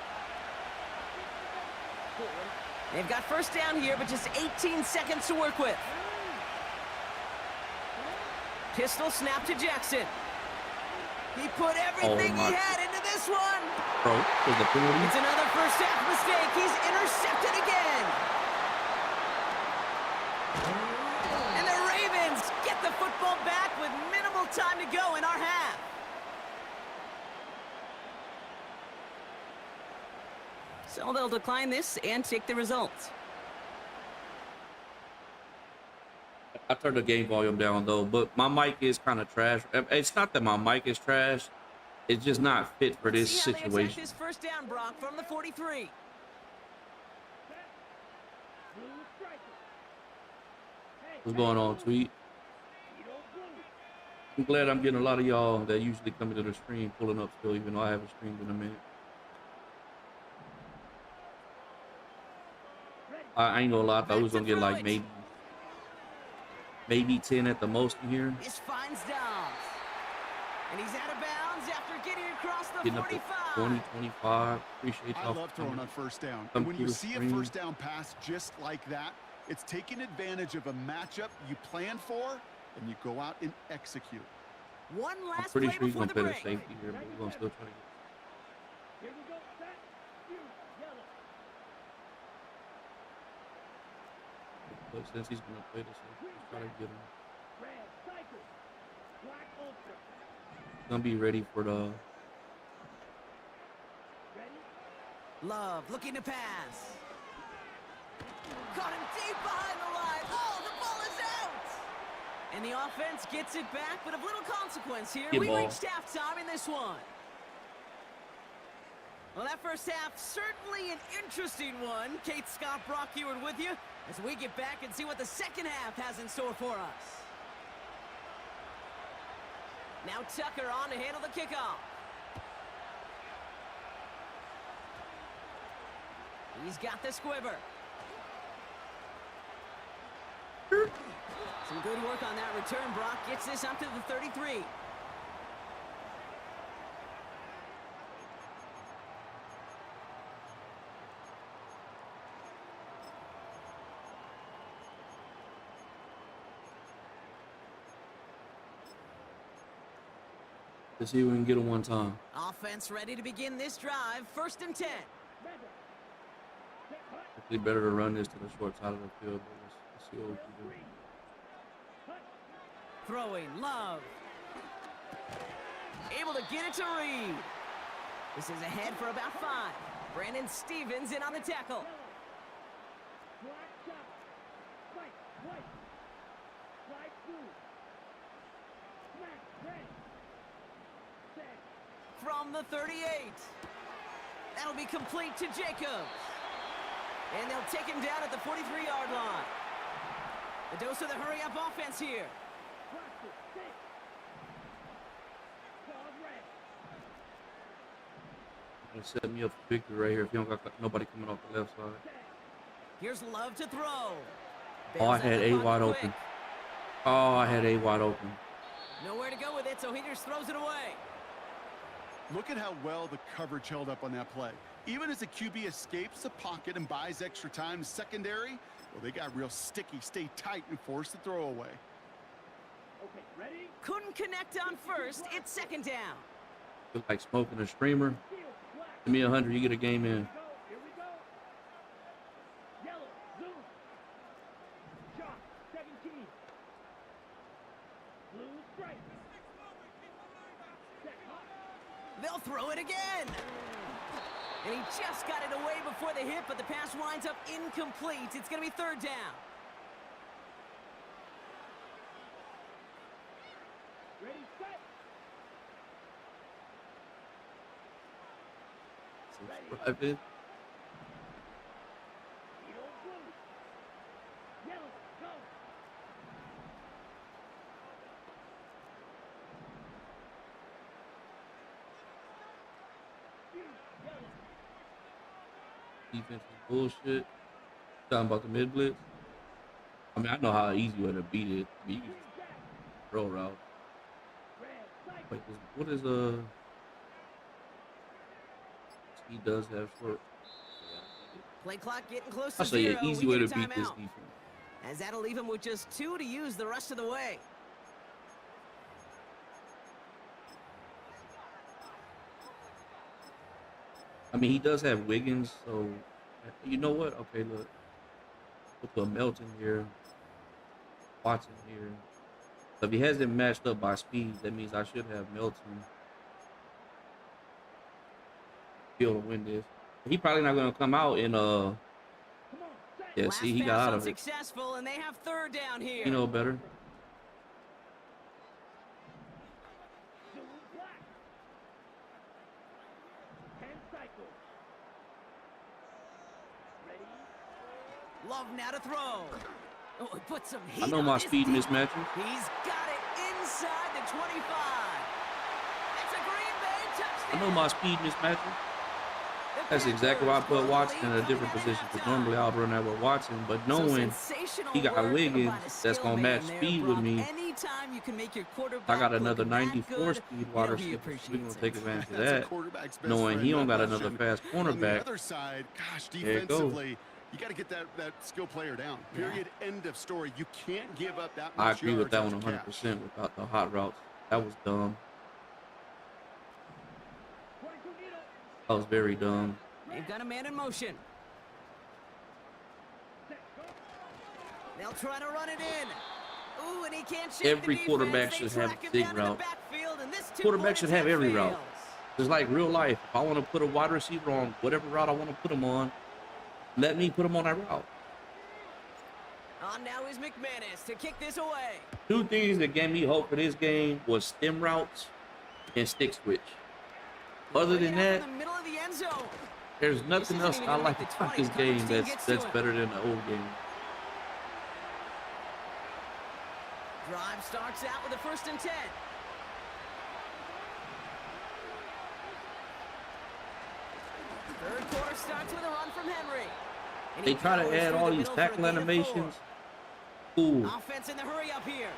They've got first down here, but just 18 seconds to work with. Pistol snap to Jackson. He put everything my- he had into this one. Bro, was the penalty? It's another first half mistake. He's intercepted again. And the Ravens get the football back with minimal time to go in our half. So they'll decline this and take the results. I turned the game volume down though, but my mic is kind of trash. It's not that my mic is trash. It's just not fit for this See how they attack situation. this first down, Brock, from the 43. What's going on, Tweet? I'm glad I'm getting a lot of y'all that usually come into the stream pulling up still, even though I haven't streamed in a minute. I ain't gonna lie, I thought we was gonna get like maybe 10 at the most in here. This finds Dobbs. And he's out of bounds after getting across the Getting up 45. to 20, 25. Appreciate I y'all. love throwing on first down. Come And when through you the see a screen. first down pass just like that, it's taking advantage of a matchup you planned for, and you go out and execute. One I'm last pretty play sure he's before gonna the play the break. safety here, but we're gonna still try to get. Here we go, set, you, yellow. But since he's gonna play the safety, let's try to get him. Red, cycle. Black, ultra. Gonna be ready for the. Ready? Love looking to pass. Caught him deep behind the line. Oh, the ball is out. And the offense gets it back, but of little consequence here. Good We ball. reached halftime in this one. Well, that first half, certainly an interesting one. Kate, Scott, Brock Eward with you as we get back and see what the second half has in store for us. Now Tucker on to handle the kickoff. He's got the squiver. Some good work on that return. Brock gets this up to the 33. Let's see if we can get him one time. Offense ready to begin this drive. 1st and 10. Hopefully better to run this to the short side of the field, but let's see what we can do. Throwing, Love. Able to get it to Reed. This is ahead for about 5. Brandon Stevens in on the tackle. Black, chop. White, white. Slide through. Smack, red. Set. From the 38. That'll be complete to Jacobs. And they'll take him down at the 43-yard line. The dose of the hurry-up offense here. Cross it, six. Call red. Gonna set me up for victory right here if you don't got nobody coming off the left side. Here's Love to throw. Oh, I Bails out had the A pocket wide quick. open. Oh, I had A wide open. Nowhere to go with it, so he just throws it away. Look at how well the coverage held up on that play. Even as the QB escapes the pocket and buys extra time in secondary, well, they got real sticky, stay tight, and force the throw away. Okay, ready? Couldn't connect on first. It's 2nd down. Look like smoking a streamer. Steel, black. Give me 100, you get a game in. Go, here we go. Yellow, blue. Chalk, 17. Blue, stripe. Set, hot. They'll throw it again. And he just got it away before the hit, but the pass winds up incomplete. It's going to be 3rd down. Ready, set. Subscribe in. Yellow, blue. Yellow, go. Blue, yellow. Defense is bullshit. Talking about the mid blitz. I mean, I know how easy way to beat it. I mean, you can throw route. Red, cycle. Wait, what is he does have short. Play clock getting close I to say 0. an easy We way to get a beat this timeout. defense. As that'll leave him with just 2 to use the rest of the way. I mean, he does have Wiggins, so you know what? Okay, look, we'll put Melton here. Watson here. So if he hasn't matched up by speed, that means I should have Melton be able to win this. He probably not gonna come out and yeah, Last see, he got pass out of it. unsuccessful, and they have third down here. You know better. Love now to throw. Oh, he put some heat I know on my this speed deep. mismatches. He's got it inside the 25. It's a Green Bay touchdown. I know my speed mismatches. That's exactly why I put Watson in a different position. Because normally I would run that with Watson, but knowing he got Wiggins that's gonna match speed with me, I got another 94 speed wide receiver. We're gonna take advantage of that. Knowing he don't got another fast cornerback. On the other side, gosh, defensively, you got to get that skill player down. Period. End of story. You can't give up that much. I agree with that yards one after 100% without the hot routes. That was dumb. That was very dumb. They've got a man in motion. They'll try to run it in. Ooh, and he can't shake Every the quarterback defense. should have They a zig track him down route. to the backfield, and this Quarterback should have every route. fails. It's like real life. If I want to put a wide receiver on whatever route I want to put him on, let me put him on that route. On now is McManus to kick this away. Two things that gave me hope for this game was stem routes and stick switch. Other than that, In the middle of the end zone. there's nothing else I like about this game that's better than the old game. Drive starts out with a 1st and 10. Third quarter starts with a run from Henry. And They he try to powers add through all the these middle for a tackle gain of 4. animations. Cool, Offense in the hurry up here.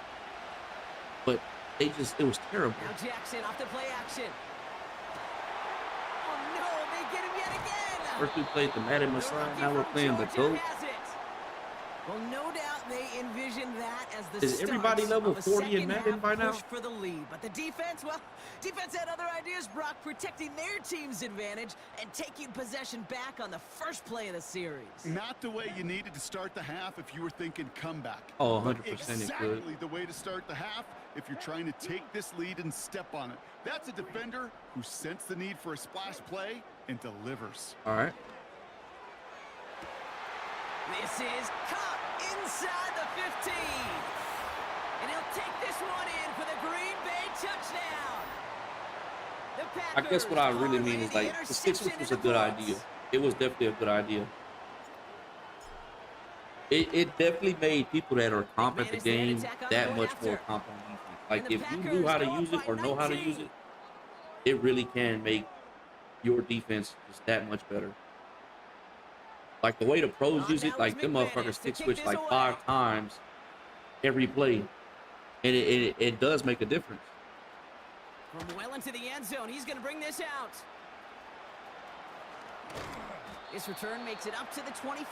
but it was terrible. Now Jackson off to play action. Oh no, they get him yet again. First we played the Madden The Messiah, rookie now we're from playing the Georgia GOAT. has it. Well, no doubt they envision that as the Is start everybody level of a 40 in second Madden half by now? push for the lead. But the defense, well, defense had other ideas, Brock, protecting their team's advantage and taking possession back on the first play of the series. Not the way you needed to start the half if you were thinking comeback. Oh, But 100% it could. exactly the way to start the half if you're trying to take this lead and step on it. That's a defender who sensed the need for a splash play and delivers. All right. This is Cup inside the 15. And he'll take this one in for the Green Bay touchdown. The I guess what I really Packers mean is parlay like the the stick switch interception was a into good points. idea. It was definitely a good idea. It definitely made people that are comp at the McManus there to game tack on that going much after. more comp on defense. Like And the if you Packers knew how to go up use it by or know how to use 19. it, it really can make your defense just that much better. Like the way the pros use it, like them motherfuckers stick switch like 5 times every play, and it does make a difference. From well into the end zone, he's going to bring this out. This return makes it up to the 25.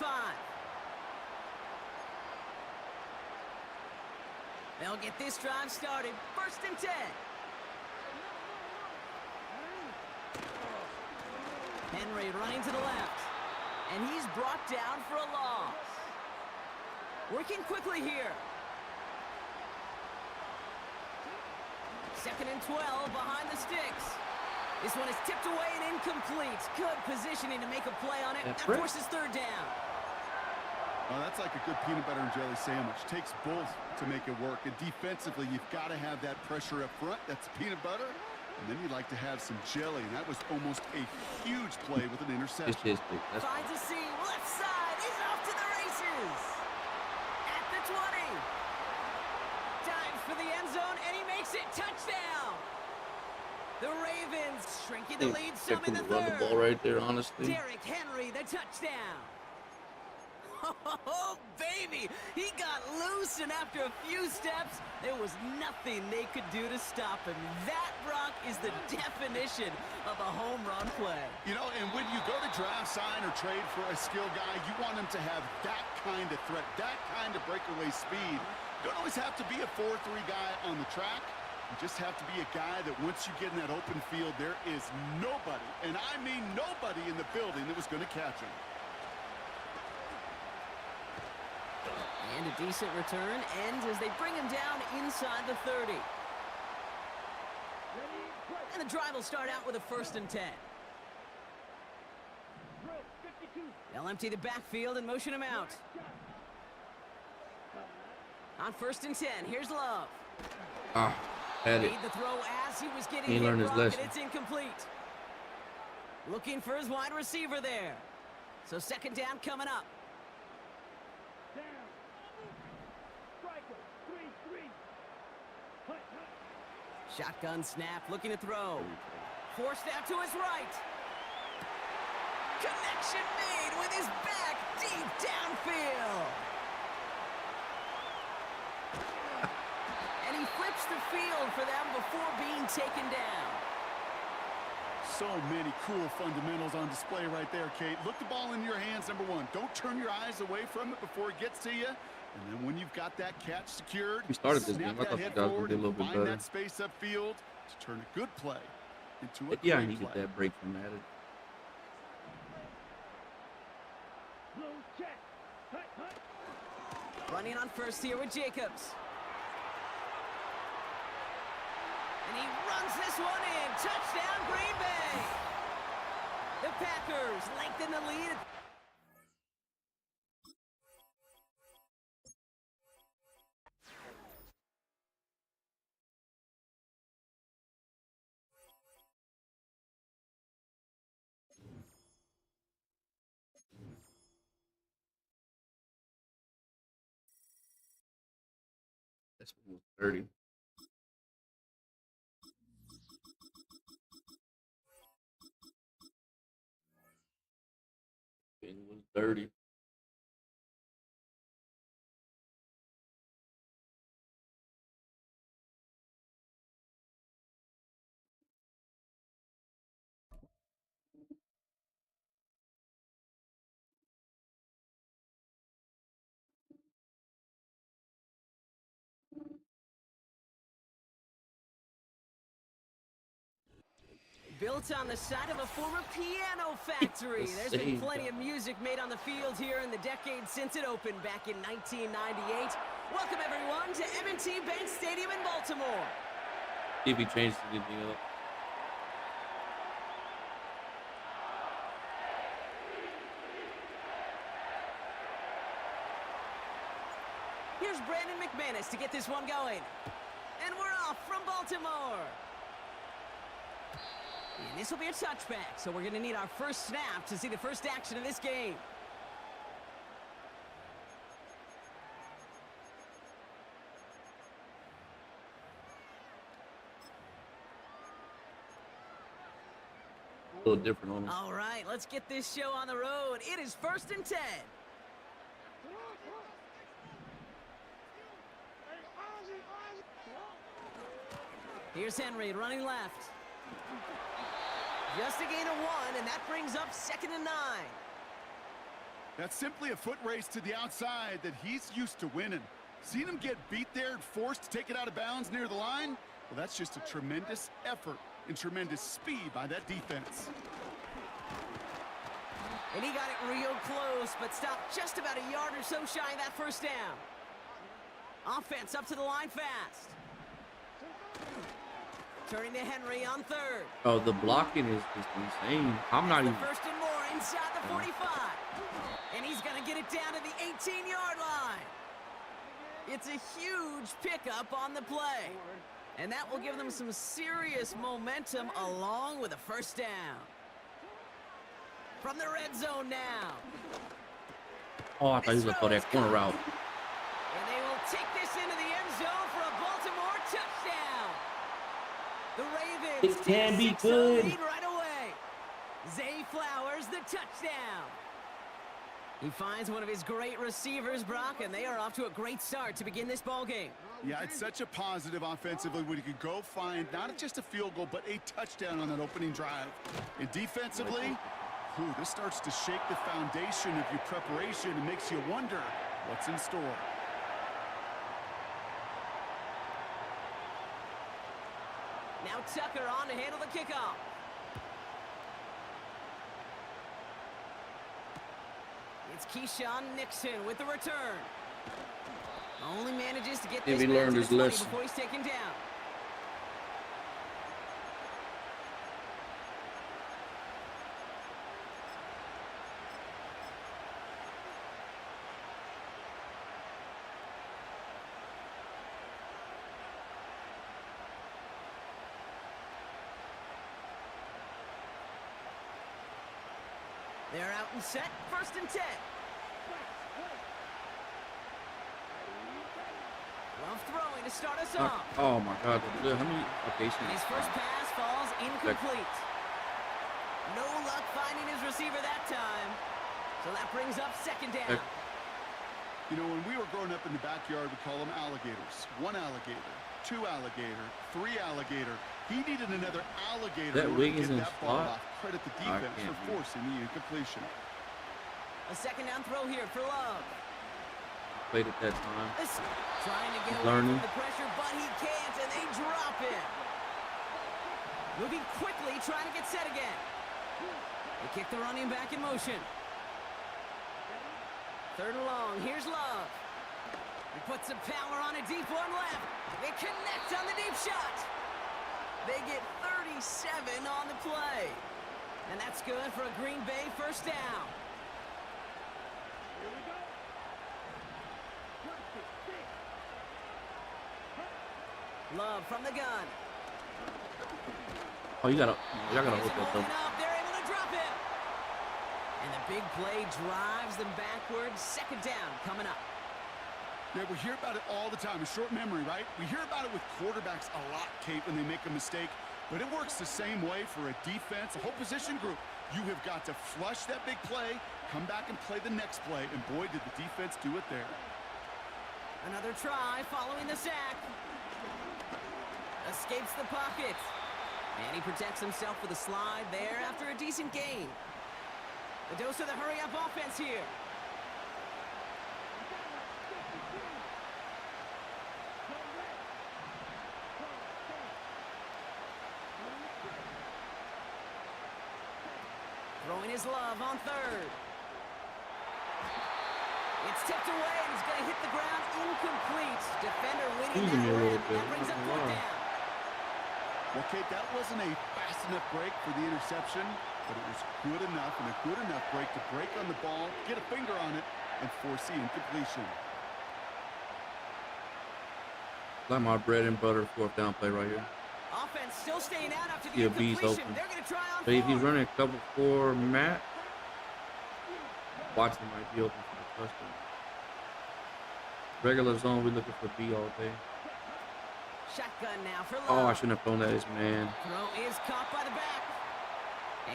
They'll get this drive started. 1st and 10. Henry running to the left. And he's brought down for a loss. Working quickly here. 2nd and 12 behind the sticks. This one is tipped away and incomplete. Good positioning to make a play on it. That forces 3rd down. Well, that's like a good peanut butter and jelly sandwich. Takes both to make it work. And defensively, you've got to have that pressure up front. That's peanut butter. And then you'd like to have some jelly. And that was almost a huge play with an interception. Finds a seam. Left side. He's off to the races. At the 20. Dives for the end zone, and he makes it. Touchdown. The Ravens shrinking the lead some in the Run the ball third. right there, honestly. Derrick Henry, the touchdown. Oh, baby, he got loose, and after a few steps, there was nothing they could do to stop him. That, Brock, is the definition of a home run play. You know, and when you go to draft, sign, or trade for a skill guy, you want him to have that kind of threat, that kind of breakaway speed. You don't always have to be a 4-3 guy on the track. You just have to be a guy that once you get in that open field, there is nobody, and I mean nobody in the building that was going to catch him. And a decent return ends as they bring him down inside the 30. And the drive will start out with a 1st and 10. They'll empty the backfield and motion him out. On 1st and 10, here's Love. Had it. Made the throw as he was getting He hit, learned his Brock, lesson. and it's incomplete. Looking for his wide receiver there. So 2nd down coming up. Down. Striker. 3-3. Hut, hut. Shotgun snap, looking to throw. Forced out to his right. Connection made with his back deep downfield. And he flips the field for them before being taken down. So many cool fundamentals on display right there, Kate. Look the ball in your hands, number one. Don't turn your eyes away from it before it gets to you. And then when you've got that catch secured, We started this snap game. I that thought head the guys would forward do a and little bit find better. that space upfield to turn a good play into a Yeah, I great needed play. that break from Madden. Blue check. Hut, hut. Running on 1st here with Jacobs. And he runs this one in. Touchdown, Green Bay. The Packers lengthen the lead. That's what was 30. It was 30. Built on the side of a former piano factory. The There's been same plenty of guy. music made on the field here in the decade since it opened back in 1998. Welcome, everyone, to M&T Bank Stadium in Baltimore. See if he changed anything up. Here's Brandon McManus to get this one going. And we're off from Baltimore. And this will be a touchback, so we're going to need our first snap to see the first action of this game. A little different on him. All right, let's get this show on the road. It is 1st and 10. Here's Henry running left. Just a gain of 1, and that brings up 2nd and 9. That's simply a foot race to the outside that he's used to winning. Seen him get beat there and forced to take it out of bounds near the line? Well, that's just a tremendous effort and tremendous speed by that defense. And he got it real close, but stopped just about a yard or so shy of that first down. Offense up to the line fast. Turning to Henry on 3rd. Oh, the blocking is just insane. I'm not The even. 1st and more inside the 45. And he's going to get it down to the 18-yard line. It's a huge pickup on the play. And that will give them some serious momentum along with a first down. From the red zone now. Oh, I thought he was going to throw that corner route. And they will take this into the end zone for a Baltimore touchdown. The Ravens It can be take a 6-0 good. lead right away. Zay Flowers, the touchdown. He finds one of his great receivers, Brock, and they are off to a great start to begin this ball game. Yeah, it's such a positive offensively when you can go find not just a field goal, but a touchdown on that opening drive. And defensively, this starts to shake the foundation of your preparation and makes you wonder what's in store. Now Tucker on to handle the kickoff. It's Keyshawn Nixon with the return. Only manages to get If this he man learned to his the 20 lesson. before he's taken down. They're out and set. 1st and 10. Love throwing to start us off. Oh my God! How many? Okay, so His first pass falls incomplete. No luck finding his receiver that time. So that brings up 2nd down. You know, when we were growing up in the backyard, we call them alligators. 1 alligator, 2 alligator, 3 alligator. He needed another alligator That in order to Wiggins get in that ball slot? off. Credit the I defense can't for do it. forcing the incompletion. A 2nd down throw here for Love. played at that time. Trying to get He's away learning. from the pressure, but he can't, and they drop him. Moving quickly, trying to get set again. They kick the running back in motion. 3rd and long. Here's Love. He puts some power on a deep one left. They connect on the deep shot. They get 37 on the play. And that's good for a Green Bay 1st down. Here we go. Love from the gun. Oh, y'all gotta He's hold that holding though. up. They're able to drop him. And the big play drives them backwards. 2nd down coming up. Yeah, we hear about it all the time. A short memory, right? We hear about it with quarterbacks a lot, Kate, when they make a mistake. But it works the same way for a defense, a whole position group. You have got to flush that big play, come back and play the next play. And boy, did the defense do it there. Another try following the sack. Escapes the pocket. And he protects himself with a slide there after a decent gain. A dose of the hurry-up offense here. Throwing his Love on 3rd. It's tipped away, and he's going to hit the ground incomplete. Defender winning Losing me a that little rip. bit. That brings up Not 4th gonna lie. down. Well, Kate, that wasn't a fast enough break for the interception, but it was good enough and a good enough break to break on the ball, get a finger on it, and force the incompletion. Like my bread and butter 4th down play right here. Offense still staying out after the Yeah, B's incompletion. open. They're going to try on But if he's 4th. running a cover for Matt, Watson might be open for the touchdown. Regular zone, we're looking for B all day. Shotgun now for Love. Oh, I shouldn't have thrown that as man. Throw is caught by the back.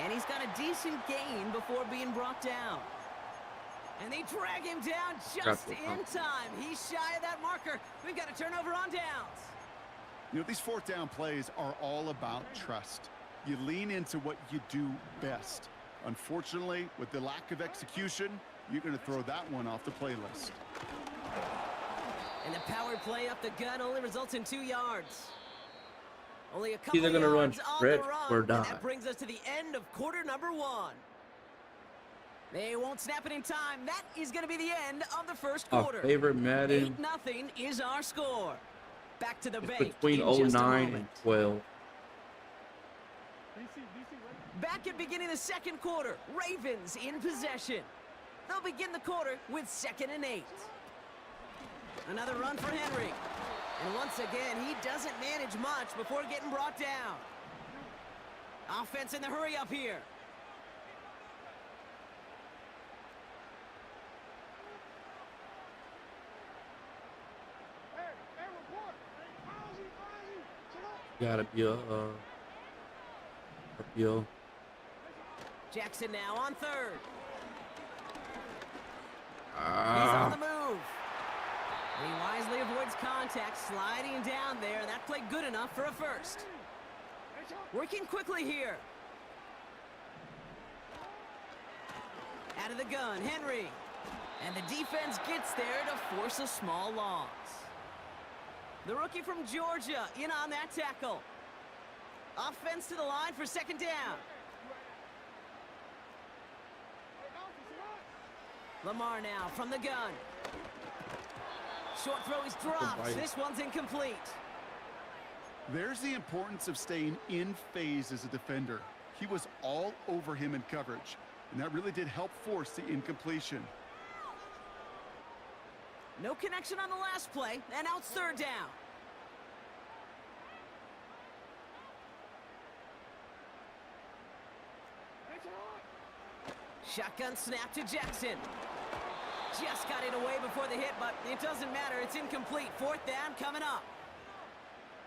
And he's got a decent gain before being brought down. And they drag him down just in time. He's shy of that marker. We've got a turnover on downs. You know, these 4th down plays are all about trust. You lean into what you do best. Unfortunately, with the lack of execution, you're going to throw that one off the playlist. And the power play up the gut only results in 2 yards. Only a couple Either gonna run yards on stretch the run. or And die. that brings us to the end of quarter number 1. They won't snap it in time. That is going to be the end of the 1st Our quarter. favorite Madden 8-0 is our score. Back to the is bank between in just a 09 and moment. 12. DC, ready? Back at beginning of the 2nd quarter, Ravens in possession. They'll begin the quarter with 2nd and 8. Another run for Henry. And once again, he doesn't manage much before getting brought down. Offense in the hurry up here. Hey, report. Ozzy, Gotta be a appeal. Jackson now on 3rd. He's on the move. He wisely avoids contact, sliding down there, and that played good enough for a 1st. Working quickly here. Out of the gun, Henry. And the defense gets there to force a small loss. The rookie from Georgia in on that tackle. Offense to the line for 2nd down. Lamar now from the gun. short throw is dropped. This one's incomplete. There's the importance of staying in phase as a defender. He was all over him in coverage, and that really did help force the incompletion. No connection on the last play, and now it's third down. Shotgun snap to Jackson. Just got it away before the hit, but it doesn't matter. It's incomplete. Fourth down coming up.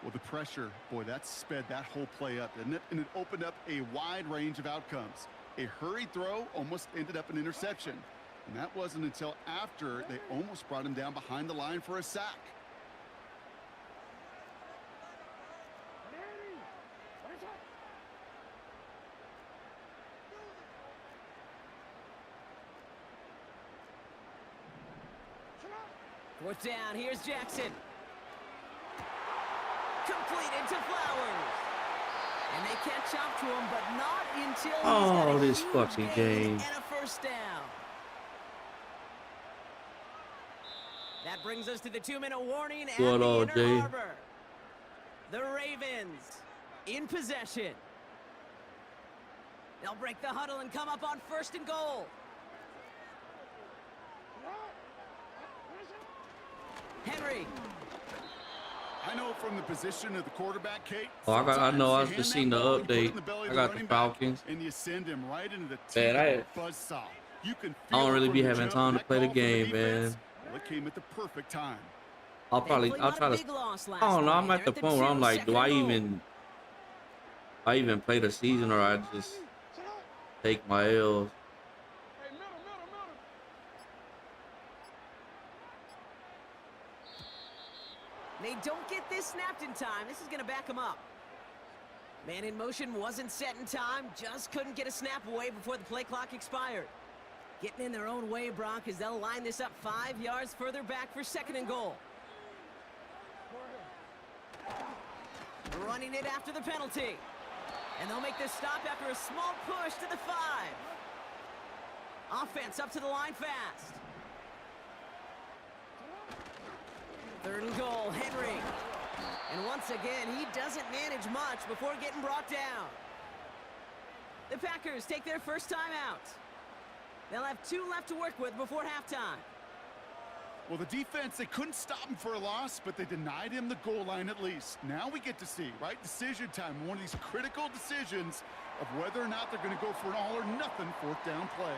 Well, the pressure, boy, that sped that whole play up, didn't it? And it opened up a wide range of outcomes. A hurried throw almost ended up an interception. And that wasn't until after they almost brought him down behind the line for a sack. Fourth down, here's Jackson. Completed to Flowers. And they catch up to him, but not until he's got a this huge fucking game. and a first down. That brings us to the 2-minute warning at What the all Inner day? Harbor. The Ravens in possession. They'll break the huddle and come up on 1st and goal. Henry. I know from the position of the quarterback, Kate. Oh, I know. I sometimes you just hand seen that the ball, you put it update. in the belly of I the got the running back, Falcons. And you send him right into the Man, teeth of the buzzsaw. You can I don't feel it really from be the having jump. time to That play the call from game, defense, man. well, it came at the perfect time. I'll try to. I don't know. I'm at the point where I'm like, do I even play the season, or I just take my L's? They don't get this snapped in time. This is going to back them up. Man in motion wasn't set in time. Just couldn't get a snap away before the play clock expired. Getting in their own way, Brock, as they'll line this up 5 yards further back for 2nd and goal. Running it after the penalty. And they'll make this stop after a small push to the 5. Offense up to the line fast. 3rd and goal, Henry. And once again, he doesn't manage much before getting brought down. The Packers take their first time out. They'll have 2 left to work with before halftime. Well, the defense, they couldn't stop him for a loss, but they denied him the goal line at least. Now we get to see, right? Decision time, one of these critical decisions of whether or not they're going to go for an all-or-nothing 4th down play.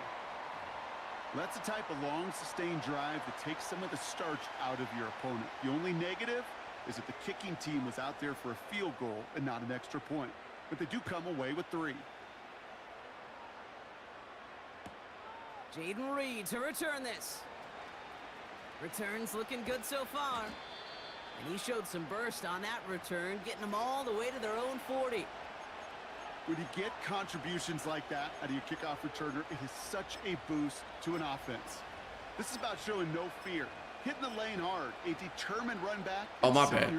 That's the type of long, sustained drive that takes some of the starch out of your opponent. The only negative is that the kicking team was out there for a field goal and not an extra point. But they do come away with 3. Jaden Reed to return this. Returns looking good so far. And he showed some burst on that return, getting them all the way to their own 40. When you get contributions like that out of your kickoff returner, it is such a boost to an offense. This is about showing no fear. Hitting the lane hard, a determined run back. Oh, my bad.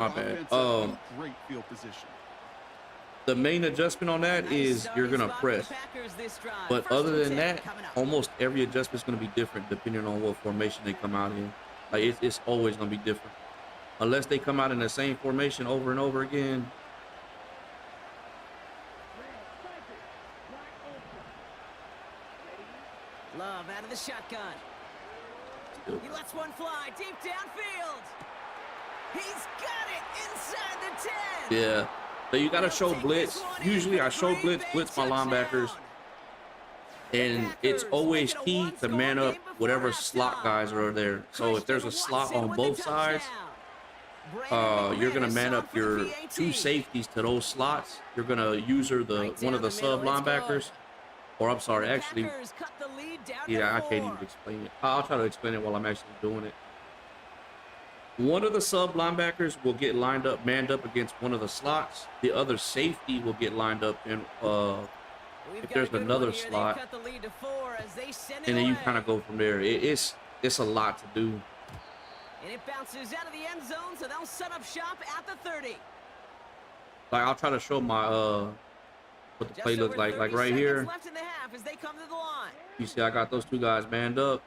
Great field position. The main adjustment on that is you're gonna press. But other than that, almost every adjustment is gonna be different depending on what formation they come out in. Like it's always gonna be different, unless they come out in the same formation over and over again. Love out of the shotgun. He lets one fly deep downfield. He's got it inside the 10. Yeah. So you gotta show blitz. Usually I show blitz my linebackers. And it's always key to man up whatever slot guys are there. So if there's a slot on both sides, you're gonna man up your 2 safeties to those slots. You're gonna use one of the sub linebackers. Or I'm sorry, actually, yeah, I can't even explain it. I'll try to explain it while I'm actually doing it. One of the sub linebackers will get lined up, manned up against one of the slots. The other safety will get lined up in if there's another slot, and then you kind of go from there. It's a lot to do. And it bounces out of the end zone, so they'll set up shop at the 30. Like I'll try to show my what the play looks like. Like right here, left in the half as they come to the line. You see I got those 2 guys manned up,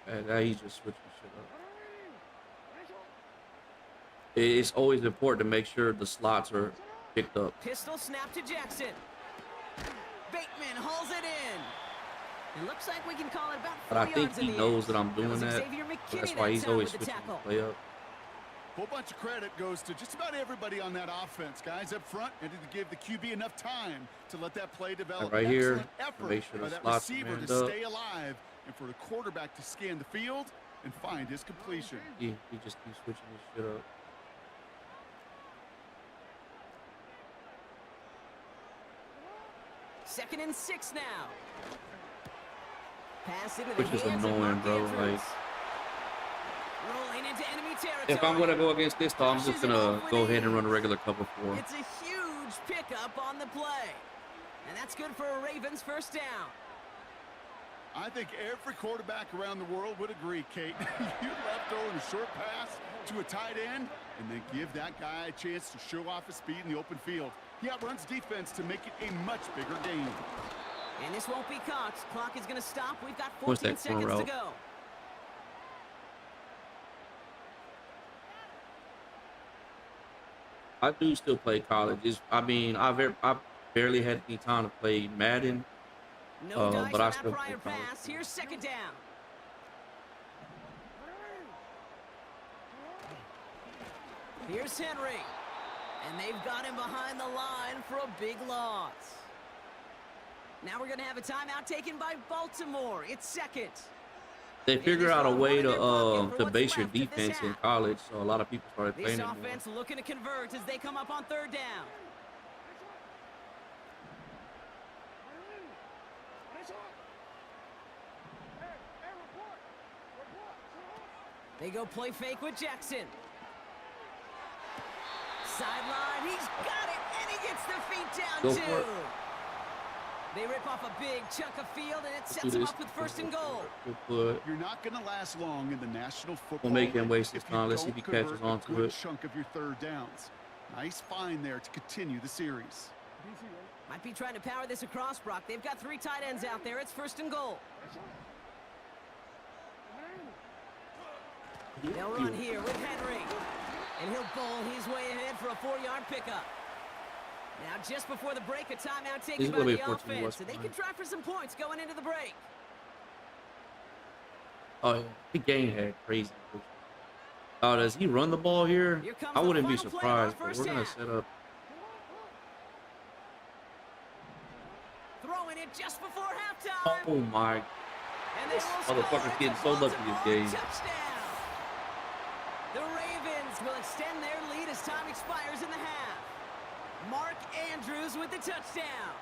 and now he's just switching shit up. It's always important to make sure the slots are picked up. Pistol snap to Jackson. Bateman hauls it in. It looks like we can call it about 4 But I think yards in he the knows end. that I'm doing was that. Xavier McKinney That's why that he's time always with the switching his tackle. play up. Whole bunch of credit goes to just about everybody on that offense. Guys up front and to give the QB enough time to let that play develop. Right here, Excellent effort make sure by the that slots are receiver manned to up. stay alive and for the quarterback to scan the field and find his completion. He just keeps switching his shit up. Second and 6 now. Pass into the Which is hands of annoying, Mark bro. Andrews. Like, Rolling into enemy territory. if I'm gonna go against this, though, I'm just Pushes it gonna off with go ahead and ease. run a regular cover 4. It's a huge pickup on the play. And that's good for a Ravens first down. I think every quarterback around the world would agree, Kate. You love throwing a short pass to a tight end and then give that guy a chance to show off his speed in the open field. He outruns defense to make it a much bigger game. And this won't be caught. Clock is going to stop. We've got What's 14 that corner seconds to route? go. I do still play college. I mean, I barely had any time to play Madden. No dice but on I that still prior play college. pass. Here's second down. Here's Henry. And they've got him behind the line for a big loss. Now we're going to have a timeout taken by Baltimore. It's second. They figure out a way One in their pocket for to what's base your left of this defense in half. college, so a lot of people started This playing it more. offense looking to convert as they come up on third down. They go play fake with Jackson. Sideline, he's got it, and he gets the feet down Go too. for it. They rip off a big chunk of field, and it Let's sets do them this. up with first and goal. Good put. You're not going to last long in the National Football We'll make him League waste his if you time. Let's see don't if he catches convert on a to good it. chunk of your third downs. Nice find there to continue the series. Might be trying to power this across, Brock. They've got 3 tight ends out there. It's first and goal. They'll run here with Henry. And he'll bowl his way ahead for a 4-yard pickup. Now, just before the break, a timeout This taken is by gonna be the a 14 offense. West So they line. can try for some points going into the break. Oh, yeah. The game had crazy. Oh, does he run the ball here? Here comes I the wouldn't be final play of our surprised, but first we're gonna half. set up. Throwing it just before halftime. Oh my! And they will score. Motherfucker's It's getting a so lucky this Baltimore game. touchdown. The Ravens will extend their lead as time expires in the half. Mark Andrews with the touchdown.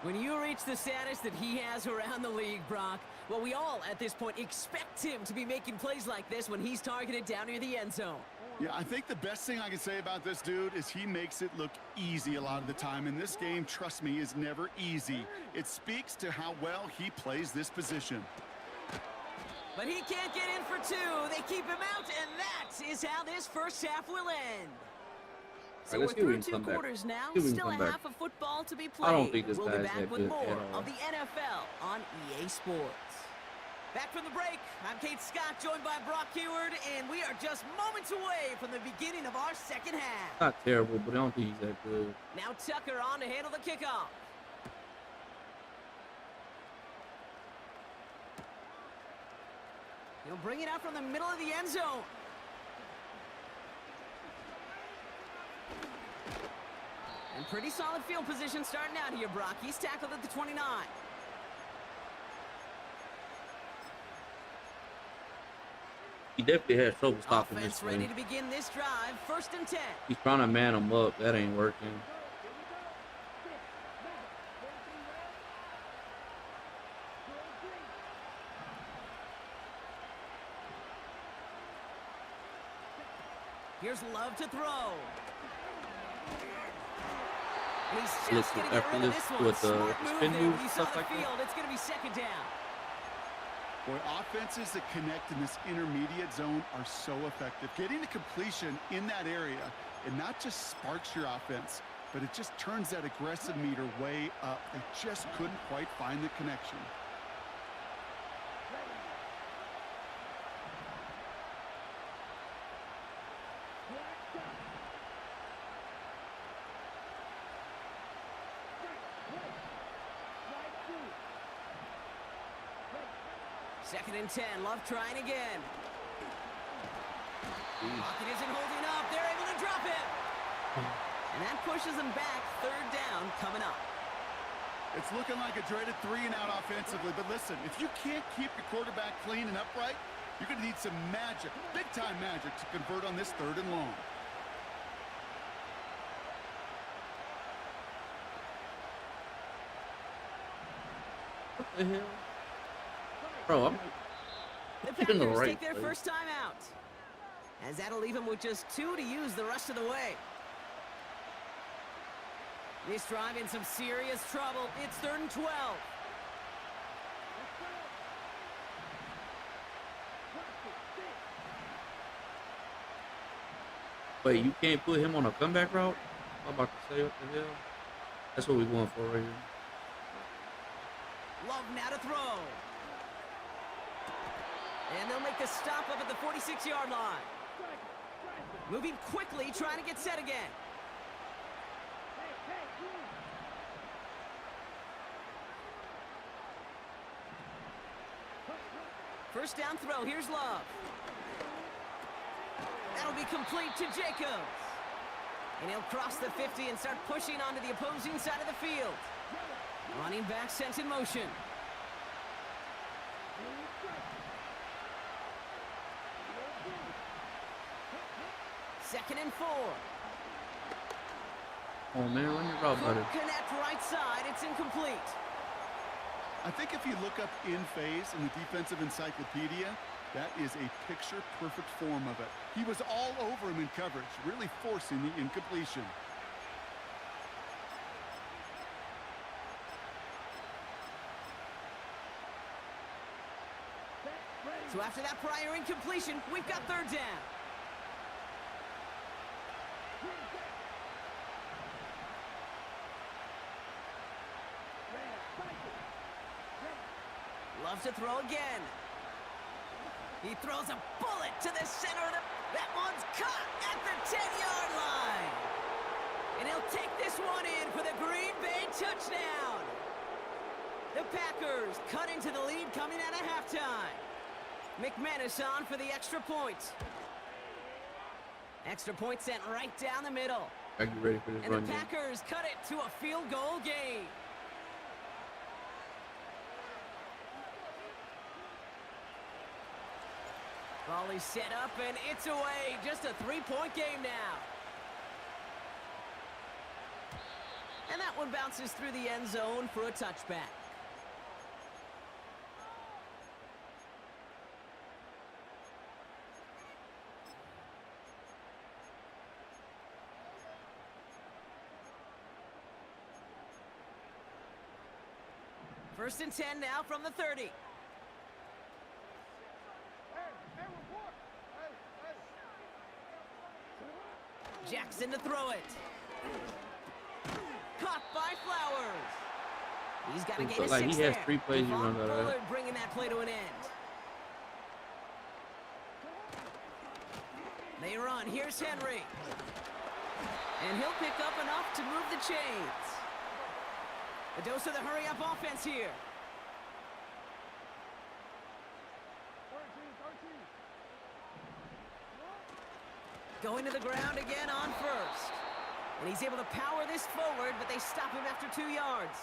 When you reach the status that he has around the league, Brock, well, we all at this point expect him to be making plays like this when he's targeted down near the end zone. Yeah, I think the best thing I can say about this dude is he makes it look easy a lot of the time. And this game, trust me, is never easy. It speaks to how well he plays this position. But he can't get in for 2. They keep him out, and that is how this first half will end. So All right, we're let's see if we through can 2 come back. quarters now. See if we can Still a come back. half of football to be played. I don't think this we'll guy's be back that with good more at all. of the NFL on EA Sports. Back from the break, I'm Kate Scott, joined by Brock Heward, and we are just moments away from the beginning of our second half. Not terrible, but I don't think he's that good. Now Tucker on to handle the kickoff. He'll bring it out from the middle of the end zone. And pretty solid field position starting out here, Brock. He's tackled at the 29. He definitely has trouble stopping Offense this ready thing. to begin this drive. First and 10. He's trying to man him up. That ain't working. Here's Love to throw. And he's Looks just going to get rid of effortless this one. with the Smart move spin there. move, When you saw stuff the like that. field, it's going to be second down. Boy, offenses that connect in this intermediate zone are so effective. Getting the completion in that area, it not just sparks your offense, but it just turns that aggressive meter way up. They just couldn't quite find the connection. Second and 10. Love trying again. Pocket isn't holding up. They're able to drop it. And that pushes them back. Third down coming up. It's looking like a dreaded 3-and-out offensively, but listen, if you can't keep your quarterback clean and upright, you're going to need some magic, big-time magic, to convert on this 3rd and long. What the hell? Bro, I'm The in the Packers right take their place. first time out, as that'll leave them with just 2 to use the rest of the way. This drive in some serious trouble. It's 3rd and 12. Wait, you can't put him on a comeback route? I'm about to say, what the hell? That's what we're going for right here. Love now to throw. And they'll make the stop up at the 46-yard line. Moving quickly, trying to get set again. First down throw, here's Love. That'll be complete to Jacobs. And he'll cross the 50 and start pushing onto the opposing side of the field. Running back sent in motion. Second and 4. Oh man, run your route, buddy. Connect right side, it's incomplete. I think if you look up in phase in the defensive encyclopedia, that is a picture-perfect form of it. He was all over him in coverage, really forcing the incompletion. So after that prior incompletion, we've got 3rd down. Loves to throw again. He throws a bullet to the center of the... That one's caught at the 10-yard line. And he'll take this one in for the Green Bay touchdown. The Packers cut into the lead coming out of halftime. McManus on for the extra point. Extra point sent right down the middle. Are you ready for this And run the game? Packers cut it to a field goal game. Ball is set up and it's away. Just a 3-point game now. And that one bounces through the end zone for a touchback. First and 10 now from the 30. Jackson to throw it. Caught by Flowers. He's got to gain a Like 6 he has there. 3 plays he runs out of that. Bullard bringing that play to an end. They run. Here's Henry. And he'll pick up enough to move the chains. A dose of the hurry-up offense here. Going to the ground again on first. And he's able to power this forward, but they stop him after 2 yards.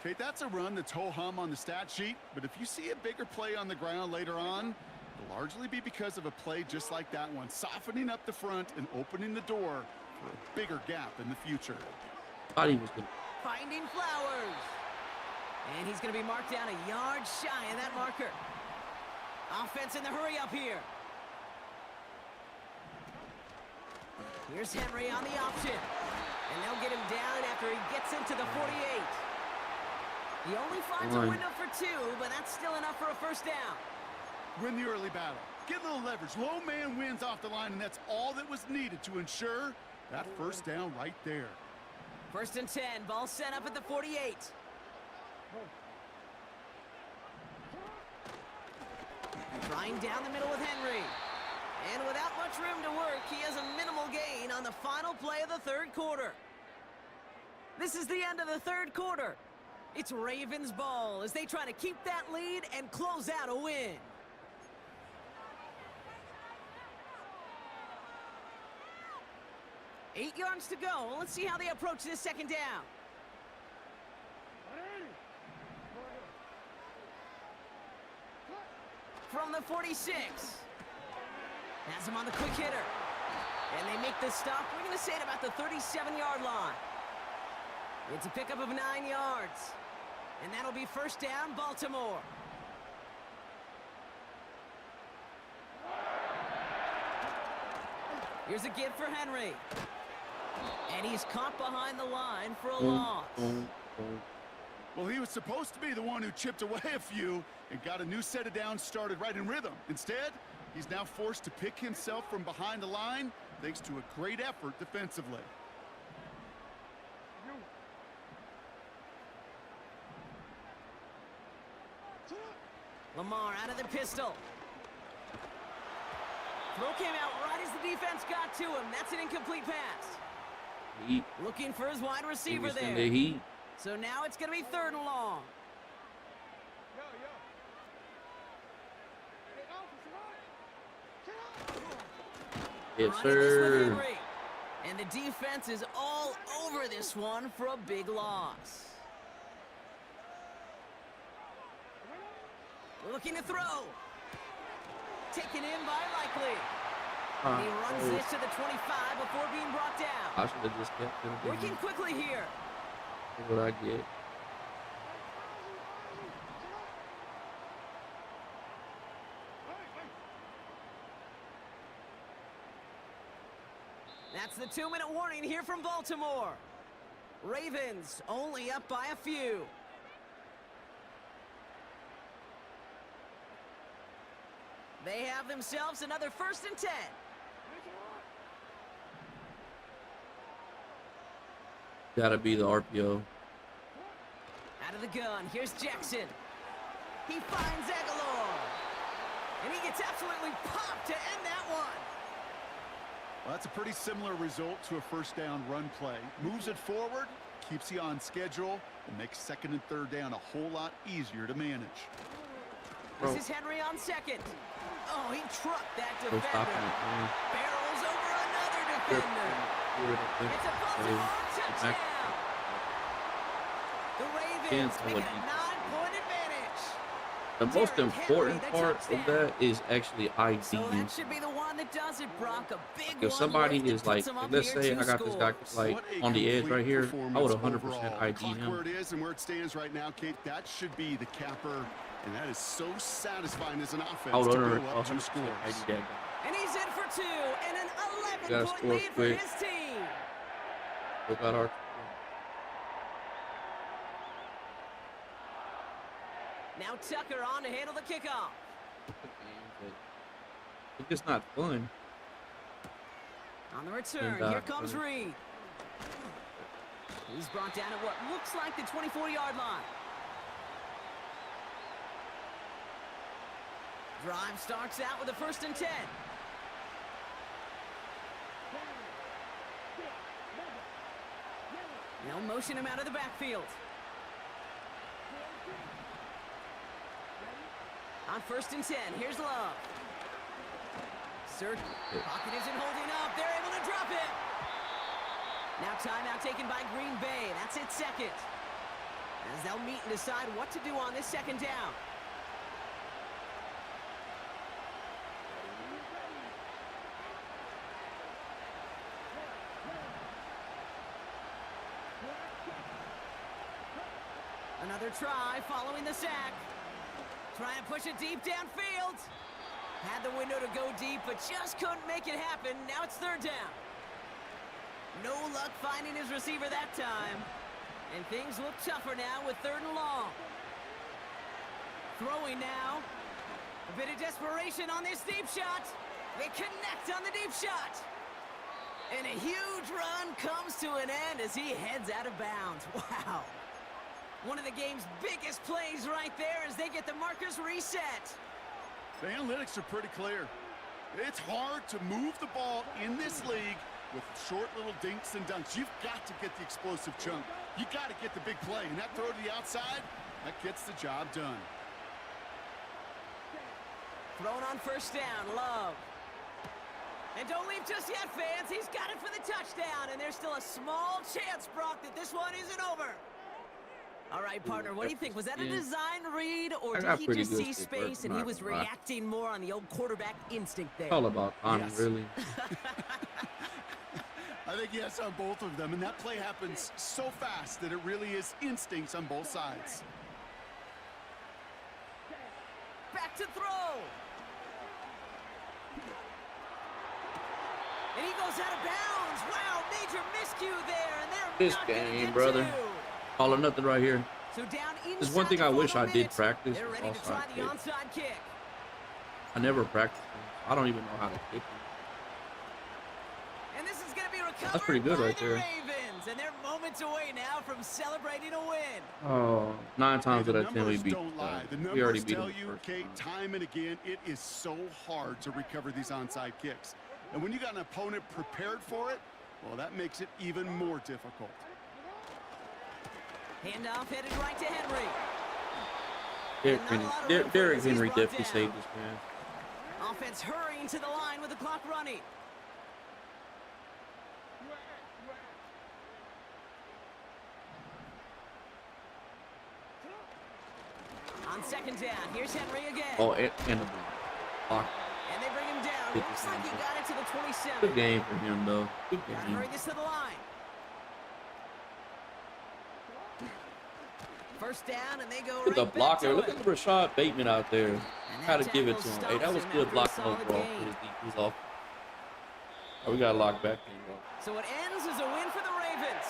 Okay, that's a run that's ho-hum on the stat sheet, but if you see a bigger play on the ground later on, it'll largely be because of a play just like that one, softening up the front and opening the door for a bigger gap in the future. Thought he was good. Finding Flowers. And he's going to be marked down a yard shy of that marker. Offense in the hurry-up here. Here's Henry on the option. And they'll get him down after he gets into the 48. He only finds a window for 2, but that's still enough for a first down. Win the early battle. Get a little leverage. Low man wins off the line, and that's all that was needed to ensure that first down right there. First and 10. Ball set up at the 48. Trying down the middle with Henry. And without much room to work, he has a minimal gain on the final play of the 3rd quarter. This is the end of the 3rd quarter. It's Ravens ball as they try to keep that lead and close out a win. Eight yards to go. Let's see how they approach this second down. From the 46. Has him on the quick hitter. And they make the stop. We're going to say at about the 37-yard line. It's a pickup of 9 yards. And that'll be first down, Baltimore. Here's a give for Henry. And he's caught behind the line for a loss. Well, he was supposed to be the one who chipped away a few and got a new set of downs started right in rhythm. Instead, he's now forced to pick himself from behind the line thanks to a great effort defensively. Lamar out of the pistol. Throw came out right as the defense got to him. That's an incomplete pass. Heat. Looking for his wide receiver Maybe there. the heat. So now it's going to be 3rd and long. Yes, Running this with sir. Henry. And the defense is all over this one for a big loss. Looking to throw. Taken in by Likely. And he runs this to the 25 before being brought down. I should have just kept it. Working quickly here. Look what I get. That's the 2-minute warning here from Baltimore. Ravens only up by a few. They have themselves another 1st and 10. Gotta be the RPO. Out of the gun, here's Jackson. He finds Aguilar. And he gets absolutely popped to end that one. Well, that's a pretty similar result to a first down run play. Moves it forward, keeps you on schedule, and makes 2nd and 3rd down a whole lot easier to manage. This is Henry on 2nd. Oh, he trucked that Go stop defender. it. Barrels over another defender. It's a Baltimore touchdown. The Ravens make it a 9-point advantage. The most important part of that is actually ID. So that should be the one that does it, Brock. A big If somebody one that is like, puts them up let's here say 2 I got this guy scores. like What a on the edge complete right here, I performance would 100% overall. ID Clock where him. it is and where it stands right now, Kate, that should be the capper, and that is so satisfying as an offense I would to go up 2 100% scores. ID that guy. And he's in for 2 and an Gotta 11-point score lead for quick. his team. Look at our. Now Tucker on to handle the kickoff. It's just not fun. On the return, And, here comes Reed. He's brought down at what looks like the 24-yard line. Drive starts out with a 1st and 10. They'll motion him out of the backfield. On 1st and 10, here's Love. Pocket isn't holding up. They're able to drop it. Now timeout taken by Green Bay. That's its 2nd. As they'll meet and decide what to do on this 2nd down. Another try following the sack. Trying to push it deep downfield. Had the window to go deep, but just couldn't make it happen. Now it's 3rd down. No luck finding his receiver that time. And things look tougher now with 3rd and long. Throwing now. A bit of desperation on this deep shot. They connect on the deep shot. And a huge run comes to an end as he heads out of bounds. Wow. One of the game's biggest plays right there as they get the markers reset. The analytics are pretty clear. It's hard to move the ball in this league With short little dinks and dunks, you've got to get the explosive chunk. You got to get the big play. And that throw to the outside, that gets the job done. Thrown on first down, Love. And don't leave just yet, fans. He's got it for the touchdown. And there's still a small chance, Brock, that this one isn't over. All right, partner, what do you think? Was that a design read, or did he just see space and he was reacting more on the old quarterback instinct there? It's all about timing, really. I think yes on both of them, and that play happens so fast that it really is instincts on both sides. Back to throw. And he goes out of bounds. Wow, major miscue there, and they're This not gonna game, get brother. two. All or nothing right here. So down There's one thing I wish I did practice. They're ready to try Offside the kick. onside kick. I never practiced them. I don't even know how to kick them. And this is going to be recovered That's pretty good by right the there. Ravens, and they're moments away now from celebrating a win. Oh, 9 times out The of 10 we numbers beat don't lie. The we already numbers beat tell them you, the first Kate, time. time and again, it is so hard to recover these onside kicks. And when you got an opponent prepared for it, well, that makes it even more difficult. Handoff headed right to Henry. Derrick Henry definitely saved this man. Offense hurrying to the line with the clock running. On second down, here's Henry again. Oh, and the block. And they bring him down. Looks like he got it to the 27. Good game for him, though. Good Gotta game. hurry this to the line. First down, and they go Look at right the back blocker. to Look it. at the Rashad Bateman out there. And Gotta that give it tackle to him. Hey, that stops was him good after a blocking solid overall gain. for his defense off. Oh, we got locked back in, bro. So it ends as a win for the Ravens.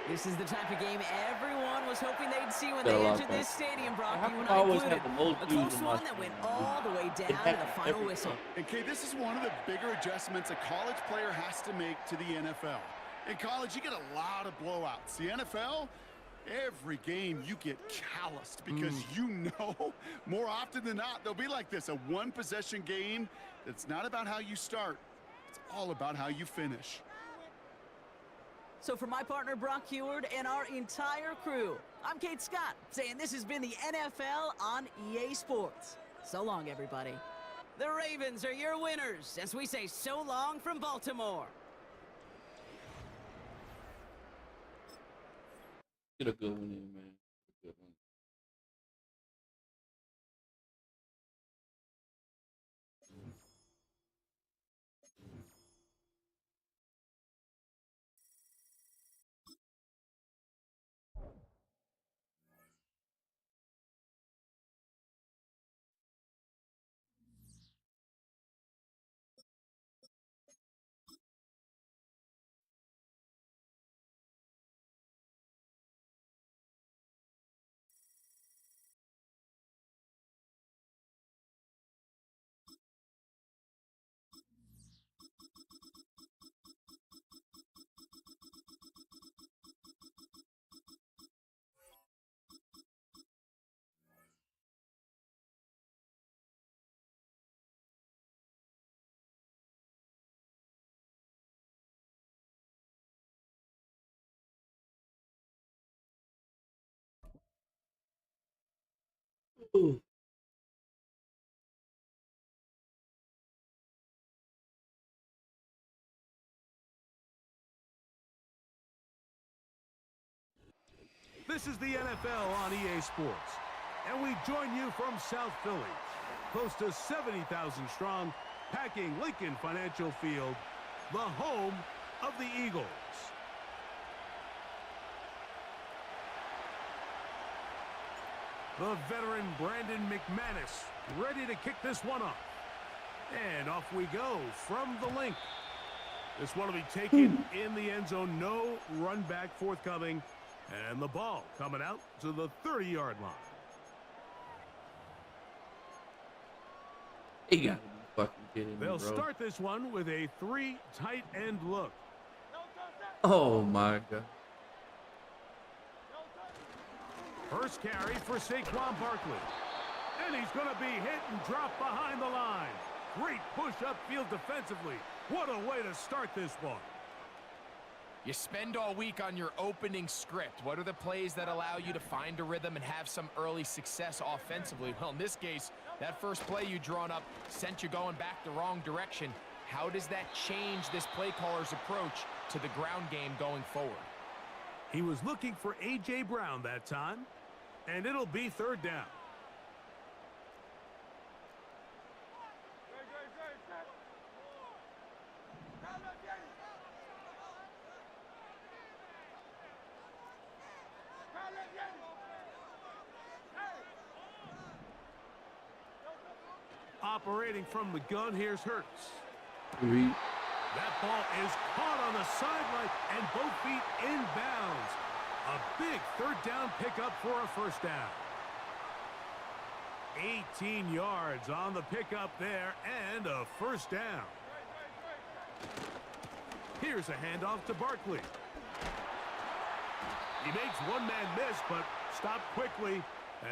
This is the type of game everyone was hoping they'd see when Got a they lot entered back. this stadium, Brock. How You come and I I always included. have the most A views close in my one that went stream? all the way down to the happens final every whistle. time. And Kay, this is one of the bigger adjustments a college player has to make to the NFL. In college, you get a lot of blowouts. The NFL, every game you get calloused because you know more often than not they'll be like this, a one-possession game that's not about how you start. It's all about how you finish. So for my partner, Brock Heward, and our entire crew, I'm Kate Scott, saying this has been the NFL on EA Sports. So long, everybody. The Ravens are your winners as we say so long from Baltimore. Get a good one in, man. Get a good one. Ooh. This is the NFL on EA Sports, and we join you from South Philly, close to 70,000 strong, packing Lincoln Financial Field, the home of the Eagles. The veteran Brandon McManus ready to kick this one off. And off we go from the link. This one will be taken in the end zone. No run back forthcoming. And the ball coming out to the 30-yard line. He got to be fucking kidding me, They'll bro. start this one with a 3 tight end look. Oh, my God. First carry for Saquon Barkley. And he's going to be hit and dropped behind the line. Great push upfield defensively. What a way to start this one. You spend all week on your opening script. What are the plays that allow you to find a rhythm and have some early success offensively? Well, in this case, that first play you drawn up sent you going back the wrong direction. How does that change this play caller's approach to the ground game going forward? He was looking for A.J. Brown that time, and it'll be third down. Operating from the gun, here's Hurts. That ball is caught on the sideline and both feet inbounds. A big third down pickup for a first down. 18 yards on the pickup there and a first down. Here's a handoff to Barkley. He makes one man miss, but stopped quickly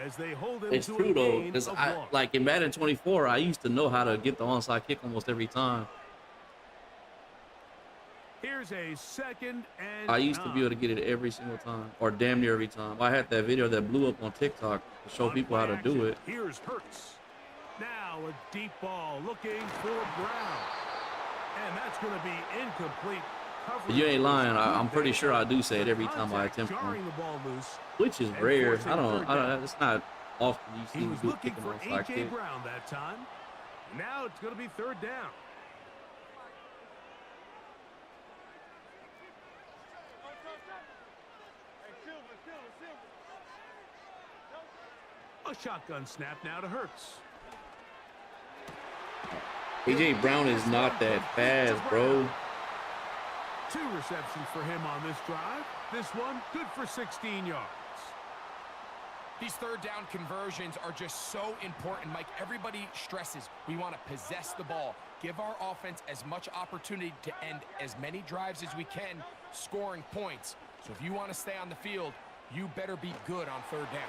as they hold him It's to true a though, gain because of I one. like in Madden 24, I used to know how to get the onside kick almost every time. Here's a second and I used to be able to get it every single time, or damn near every time. I had that video that blew up on TikTok to show people how to do it. Here's Hurts. Now a deep ball looking for Brown. And that's going to be incomplete. You ain't lying. I'm pretty sure I do say it every time I attempt one, which is rare. I don't. It's not often you see He me was do looking kicking for onside A.J. kick. Brown that time. Now it's going to be third down. A shotgun snap now to Hurts. AJ Brown is not that fast, bro. 2 receptions for him on this drive. This one good for 16 yards. These third down conversions are just so important, Mike. Everybody stresses we want to possess the ball, give our offense as much opportunity to end as many drives as we can, scoring points. So if you want to stay on the field, you better be good on third down.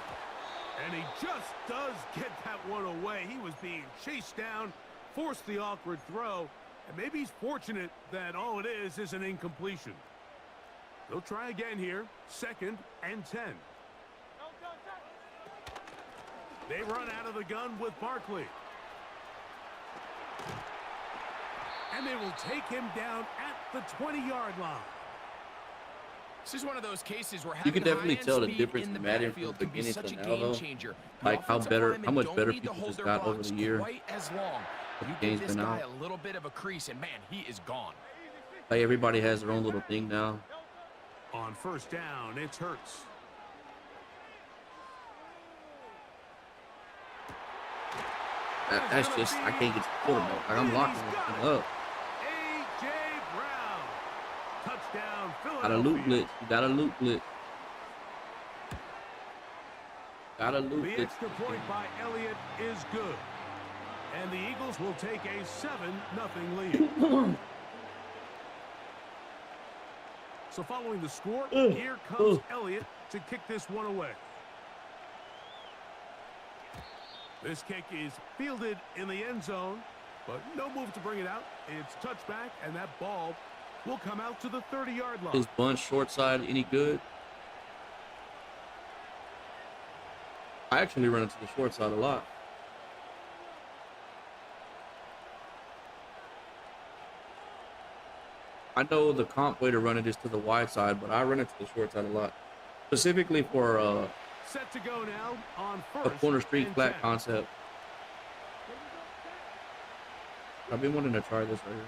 And he just does get that one away. He was being chased down, forced the awkward throw, and maybe he's fortunate that all it is an incompletion. They'll try again here, 2nd and 10. They run out of the gun with Barkley. And they will take him down at the 20-yard line. This is one of those cases where You can having definitely high-end tell the speed difference in the in Madden backfield from can be beginning such to a now, game though. changer. Like how Offensive much linemen don't better need to people hold just their got over blocks the year. quite as long. The You game's give this been guy out. a little bit of a crease, and man, he is gone. Like everybody has their own little thing now. On first down, it's Hurts. That's just, I can't get to the quarterback. Like I'm locking everything up. A.J. Brown. Touchdown, Got a loop Philadelphia. blitz. You got a loop blitz. Got a loop The blitz. extra point by Elliott is good. And the Eagles will take a 7-0 lead. So following the score, here comes Elliott to kick this one away. This kick is fielded in the end zone, but no move to bring it out. It's touchback, and that ball will come out to the 30-yard line. Is bunch short side any good? I actually run into the short side a lot. I know the comp way to run it is to the wide side, but I run it to the short side a lot. Specifically for Set to go now on a first corner street and flat 10. concept. I've been wanting to try this right here.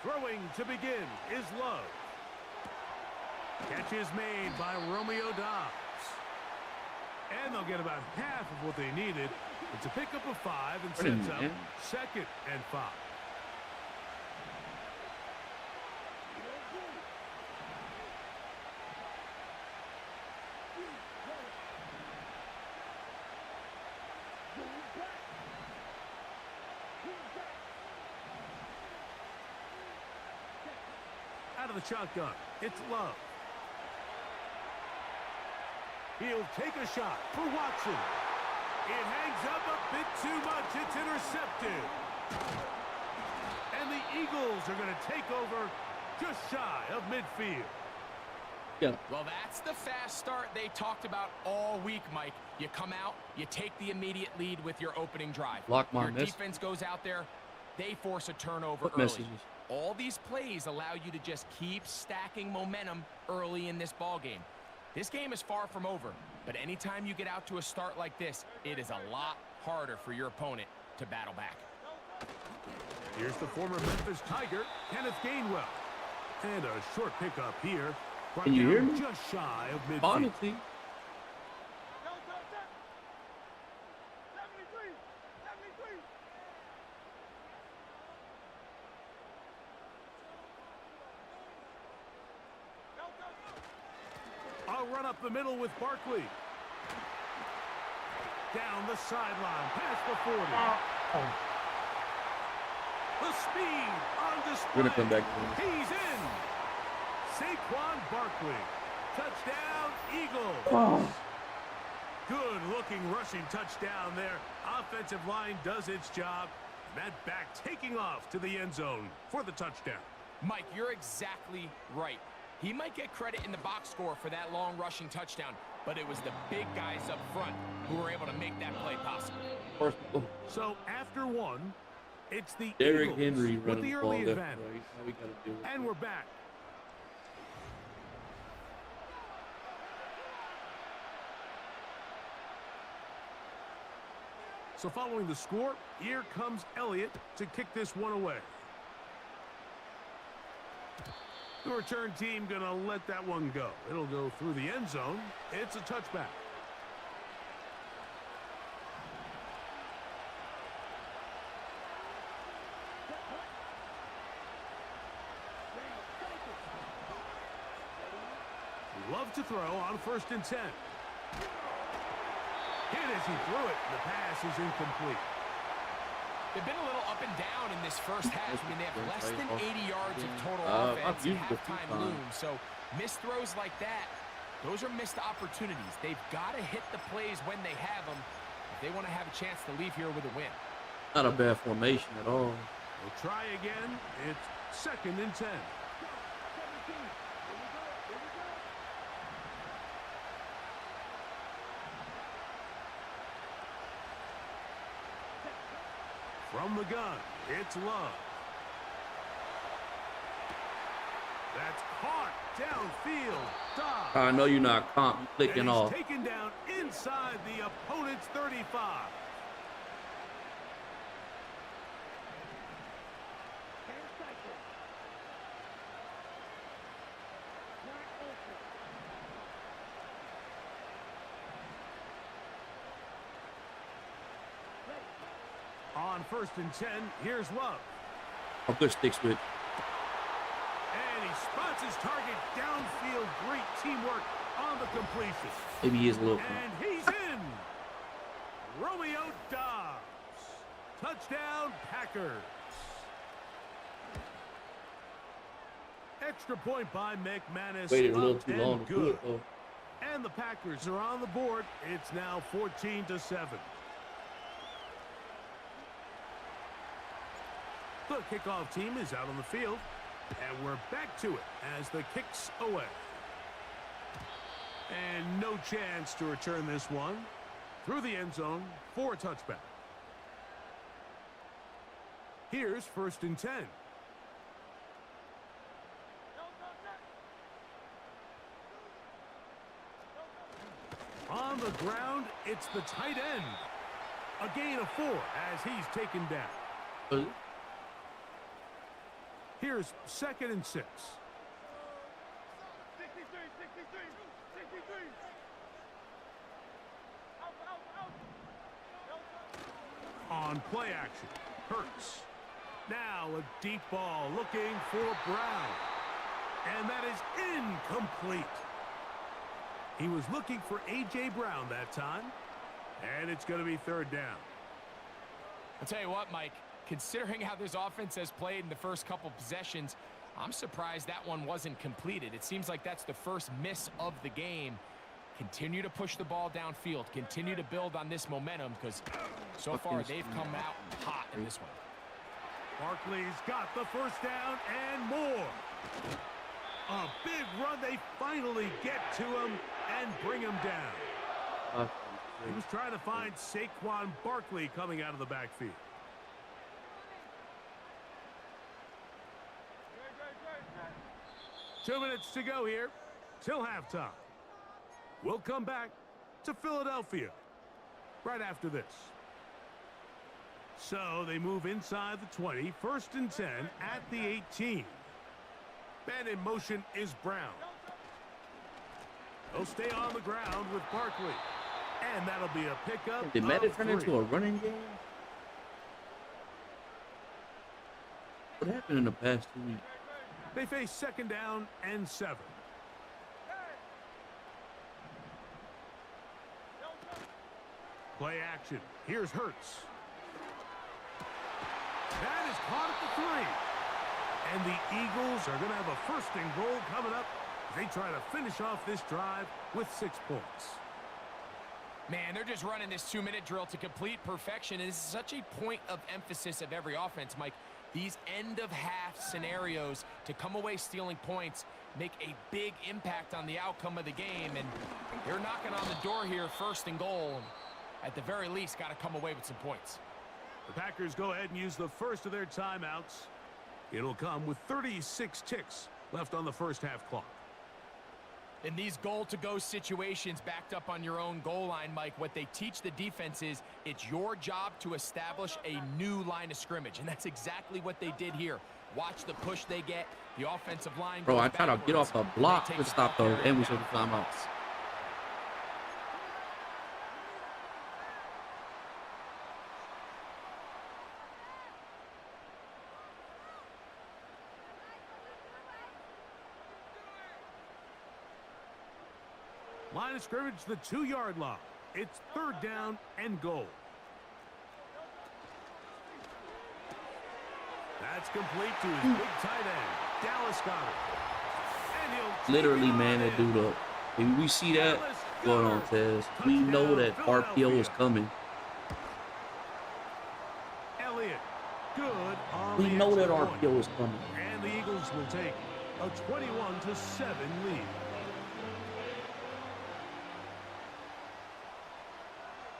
Throwing to begin is Love. Catch is made by Romeo Dobbs. And they'll get about half of what they needed. It's a pickup of 5 and sets up 2nd and 5. Out of the shotgun, it's Love. He'll take a shot for Watson. It hangs up a bit too much. It's intercepted. And the Eagles are going to take over just shy of midfield. Yeah. Well, that's the fast start they talked about all week, Mike. You come out, you take the immediate lead with your opening drive. Block my your mess. defense goes out there, they force a turnover What early. messages? All these plays allow you to just keep stacking momentum early in this ball game. This game is far from over, but anytime you get out to a start like this, it is a lot harder for your opponent to battle back. Here's the former Memphis Tiger, Kenneth Gainwell. And a short pickup here. Brought Can you hear down me? just shy of midfield. Honestly. I'll run up the middle with Barkley. Down the sideline, past the 40. The speed on display. We're gonna come back to He's in. Saquon Barkley. Touchdown, Eagles. Oh. Good-looking rushing touchdown there. Offensive line does its job. That back taking off to the end zone for the touchdown. Mike, you're exactly right. He might get credit in the box score for that long rushing touchdown, but it was the big guys up front who were able to make that play possible. First, So after one, it's the Derrick Eagles Henry with running the the ball early left advantage. and right. Now we gotta deal with And it. we're back. So following the score, here comes Elliott to kick this one away. The return team gonna let that one go. It'll go through the end zone. It's a touchback. Love to throw on 1st and 10. Hit as he threw it. The pass is incomplete. They've been a little up and down in this first half. I mean, they have less than 80 yards of total I've offense. used it a few Halftime times. looms. So missed throws like that, those are missed opportunities. They've got to hit the plays when they have them if they want to have a chance to leave here with a win. Not a bad formation at all. We'll try again. It's 2nd and 10. From the gun, it's Love. That's caught downfield. Dobbs. I know you're not And clicking he's off. taken down inside the opponent's 35. On 1st and 10, here's Love. I'll put sticks with. And he spots his target downfield. Great teamwork on the completion. Maybe he is a little. And he's in. Romeo Dobbs. Touchdown, Packers. Extra point by McManus. Waited a little Up too and long to do good. it though. And the Packers are on the board. It's now 14-7. The kickoff team is out on the field, and we're back to it as the kick's away. And no chance to return this one through the end zone for a touchback. Here's 1st and 10. On the ground, it's the tight end. A gain of 4 as he's taken down. Here's 2nd and 6. On play action, Hurts. Now a deep ball looking for Brown. And that is incomplete. He was looking for A.J. Brown that time. And it's going to be 3rd down. I'll tell you what, Mike, considering how this offense has played in the first couple possessions, I'm surprised that one wasn't completed. It seems like that's the first miss of the game. Continue to push the ball downfield. Continue to build on this momentum because so far they've come out hot in this one. Barkley's got the first down and more. A big run. They finally get to him and bring him down. He was trying to find Saquon Barkley coming out of the backfield. Two minutes to go here till halftime. We'll come back to Philadelphia right after this. So they move inside the 20, 1st and 10 at the 18. Man in motion is Brown. He'll stay on the ground with Barkley. And that'll be a pickup. Did Madden turn into a running game? What happened in the past 2 weeks? They face 2nd down and 7. Play action. Here's Hurts. That is caught at the 3. And the Eagles are going to have a 1st and goal coming up as they try to finish off this drive with 6 points. Man, they're just running this 2-minute drill to complete perfection. And this is such a point of emphasis of every offense, Mike. These end-of-half scenarios to come away stealing points make a big impact on the outcome of the game. And they're knocking on the door here, 1st and goal. At the very least, got to come away with some points. The Packers go ahead and use the first of their timeouts. It'll come with 36 ticks left on the first half clock. In these goal-to-go situations backed up on your own goal line, Mike, what they teach the defense is it's your job to establish a new line of scrimmage, and that's exactly what they did here. Watch the push they get. The offensive line. Bro, I try to get off a block to stop those, and we should have timeouts. Line of scrimmage, the 2-yard line. It's 3rd down and goal. That's complete to his big tight end, Dallas Goedert. And he'll Literally, man, that dude up. If we see that going on, Tez, we know that RPO is coming. Elliott, good on We the know that extra point. RPO is coming. And the Eagles will take a 21-7 lead.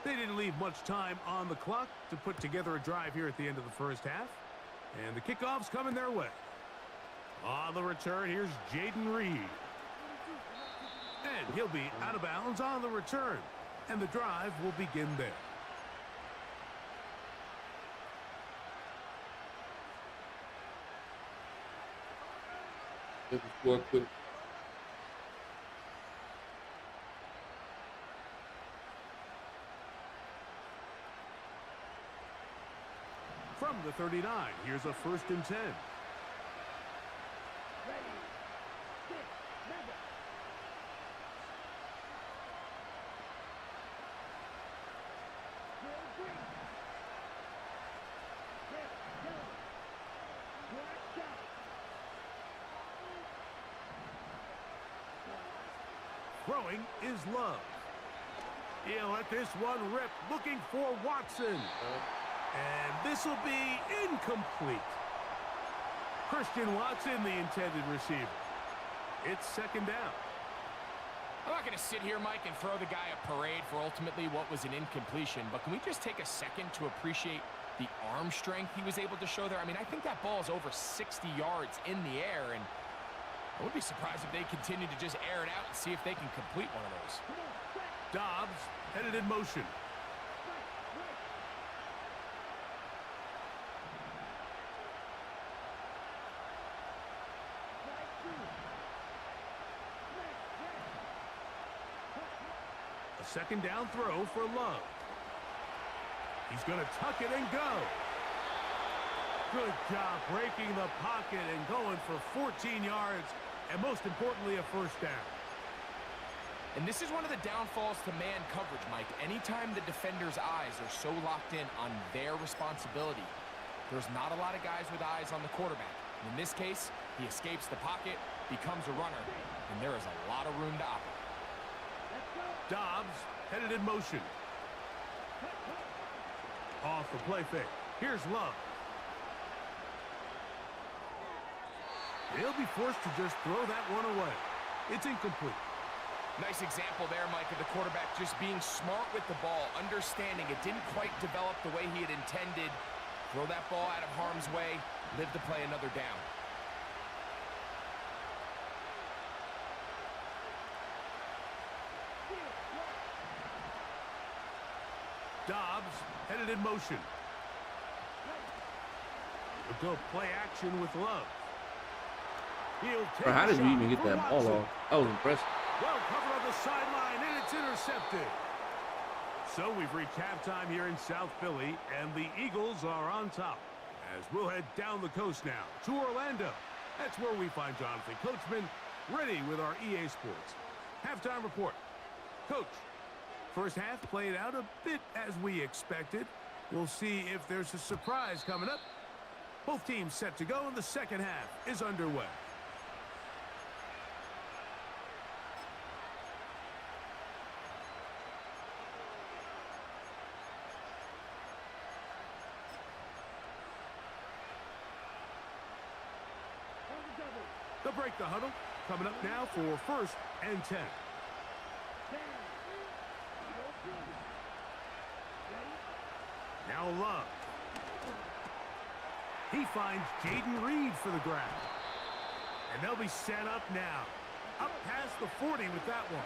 They didn't leave much time on the clock to put together a drive here at the end of the first half. And the kickoff's coming their way. On the return, here's Jaden Reed. And he'll be out of bounds on the return. And the drive will begin there. Let's score quick. From the 39, here's a 1st and 10. Throwing is Love. He'll let this one rip, looking for Watson. And this will be incomplete. Christian Watson, the intended receiver. It's 2nd down. I'm not going to sit here, Mike, and throw the guy a parade for ultimately what was an incompletion, but can we just take a second to appreciate the arm strength he was able to show there? I mean, I think that ball is over 60 yards in the air, and I wouldn't be surprised if they continue to just air it out and see if they can complete one of those. Dobbs headed in motion. A 2nd down throw for Love. He's going to tuck it and go. Good job breaking the pocket and going for 14 yards, and most importantly, a 1st down. And this is one of the downfalls to man coverage, Mike. Anytime the defender's eyes are so locked in on their responsibility, there's not a lot of guys with eyes on the quarterback. And in this case, he escapes the pocket, becomes a runner, and there is a lot of room to operate. Dobbs headed in motion. Off the play fake. Here's Love. He'll be forced to just throw that one away. It's incomplete. Nice example there, Mike, of the quarterback just being smart with the ball, understanding it didn't quite develop the way he had intended. Throw that ball out of harm's way, live to play another down. Dobbs headed in motion. We'll go play action with Love. He'll take Bro, how did a you shot even get for that ball Watson. off? That was impressive. Well covered on the sideline, and it's intercepted. So we've reached halftime here in South Philly, and the Eagles are on top. As we'll head down the coast now to Orlando. That's where we find Jonathan Coachman ready with our EA Sports halftime report. Coach, first half played out a bit as we expected. We'll see if there's a surprise coming up. Both teams set to go, and the second half is underway. They'll break the huddle. Coming up now for 1st and 10. Now Love. He finds Jaden Reed for the grab. And they'll be set up now. Up past the 40 with that one.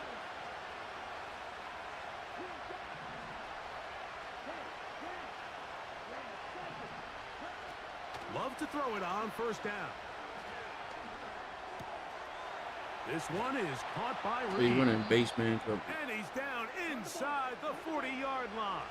Love to throw it on 1st down. This one is caught by So Reed. he's running base man coverage. And he's down inside the 40-yard line.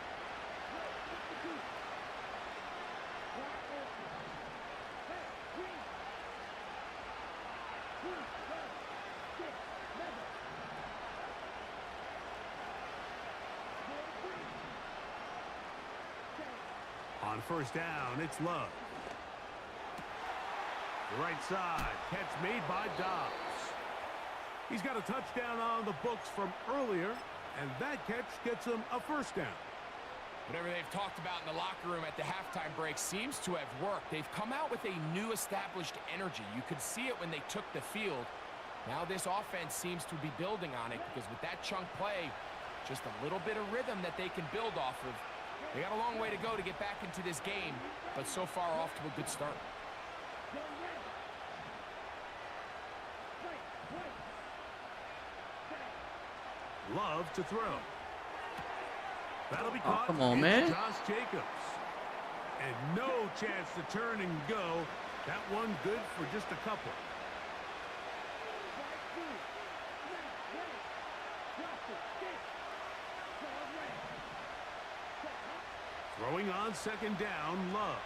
On 1st down, it's Love. The right side, catch made by Dobbs. He's got a touchdown on the books from earlier, and that catch gets him a 1st down. Whatever they've talked about in the locker room at the halftime break seems to have worked. They've come out with a new established energy. You could see it when they took the field. Now this offense seems to be building on it because with that chunk play, just a little bit of rhythm that they can build off of. They got a long way to go to get back into this game, but so far off to a good start. Love to throw. That'll be caught. Come on, It's man. Josh Jacobs. And no chance to turn and go. That one good for just a couple. Throwing on 2nd down, Love.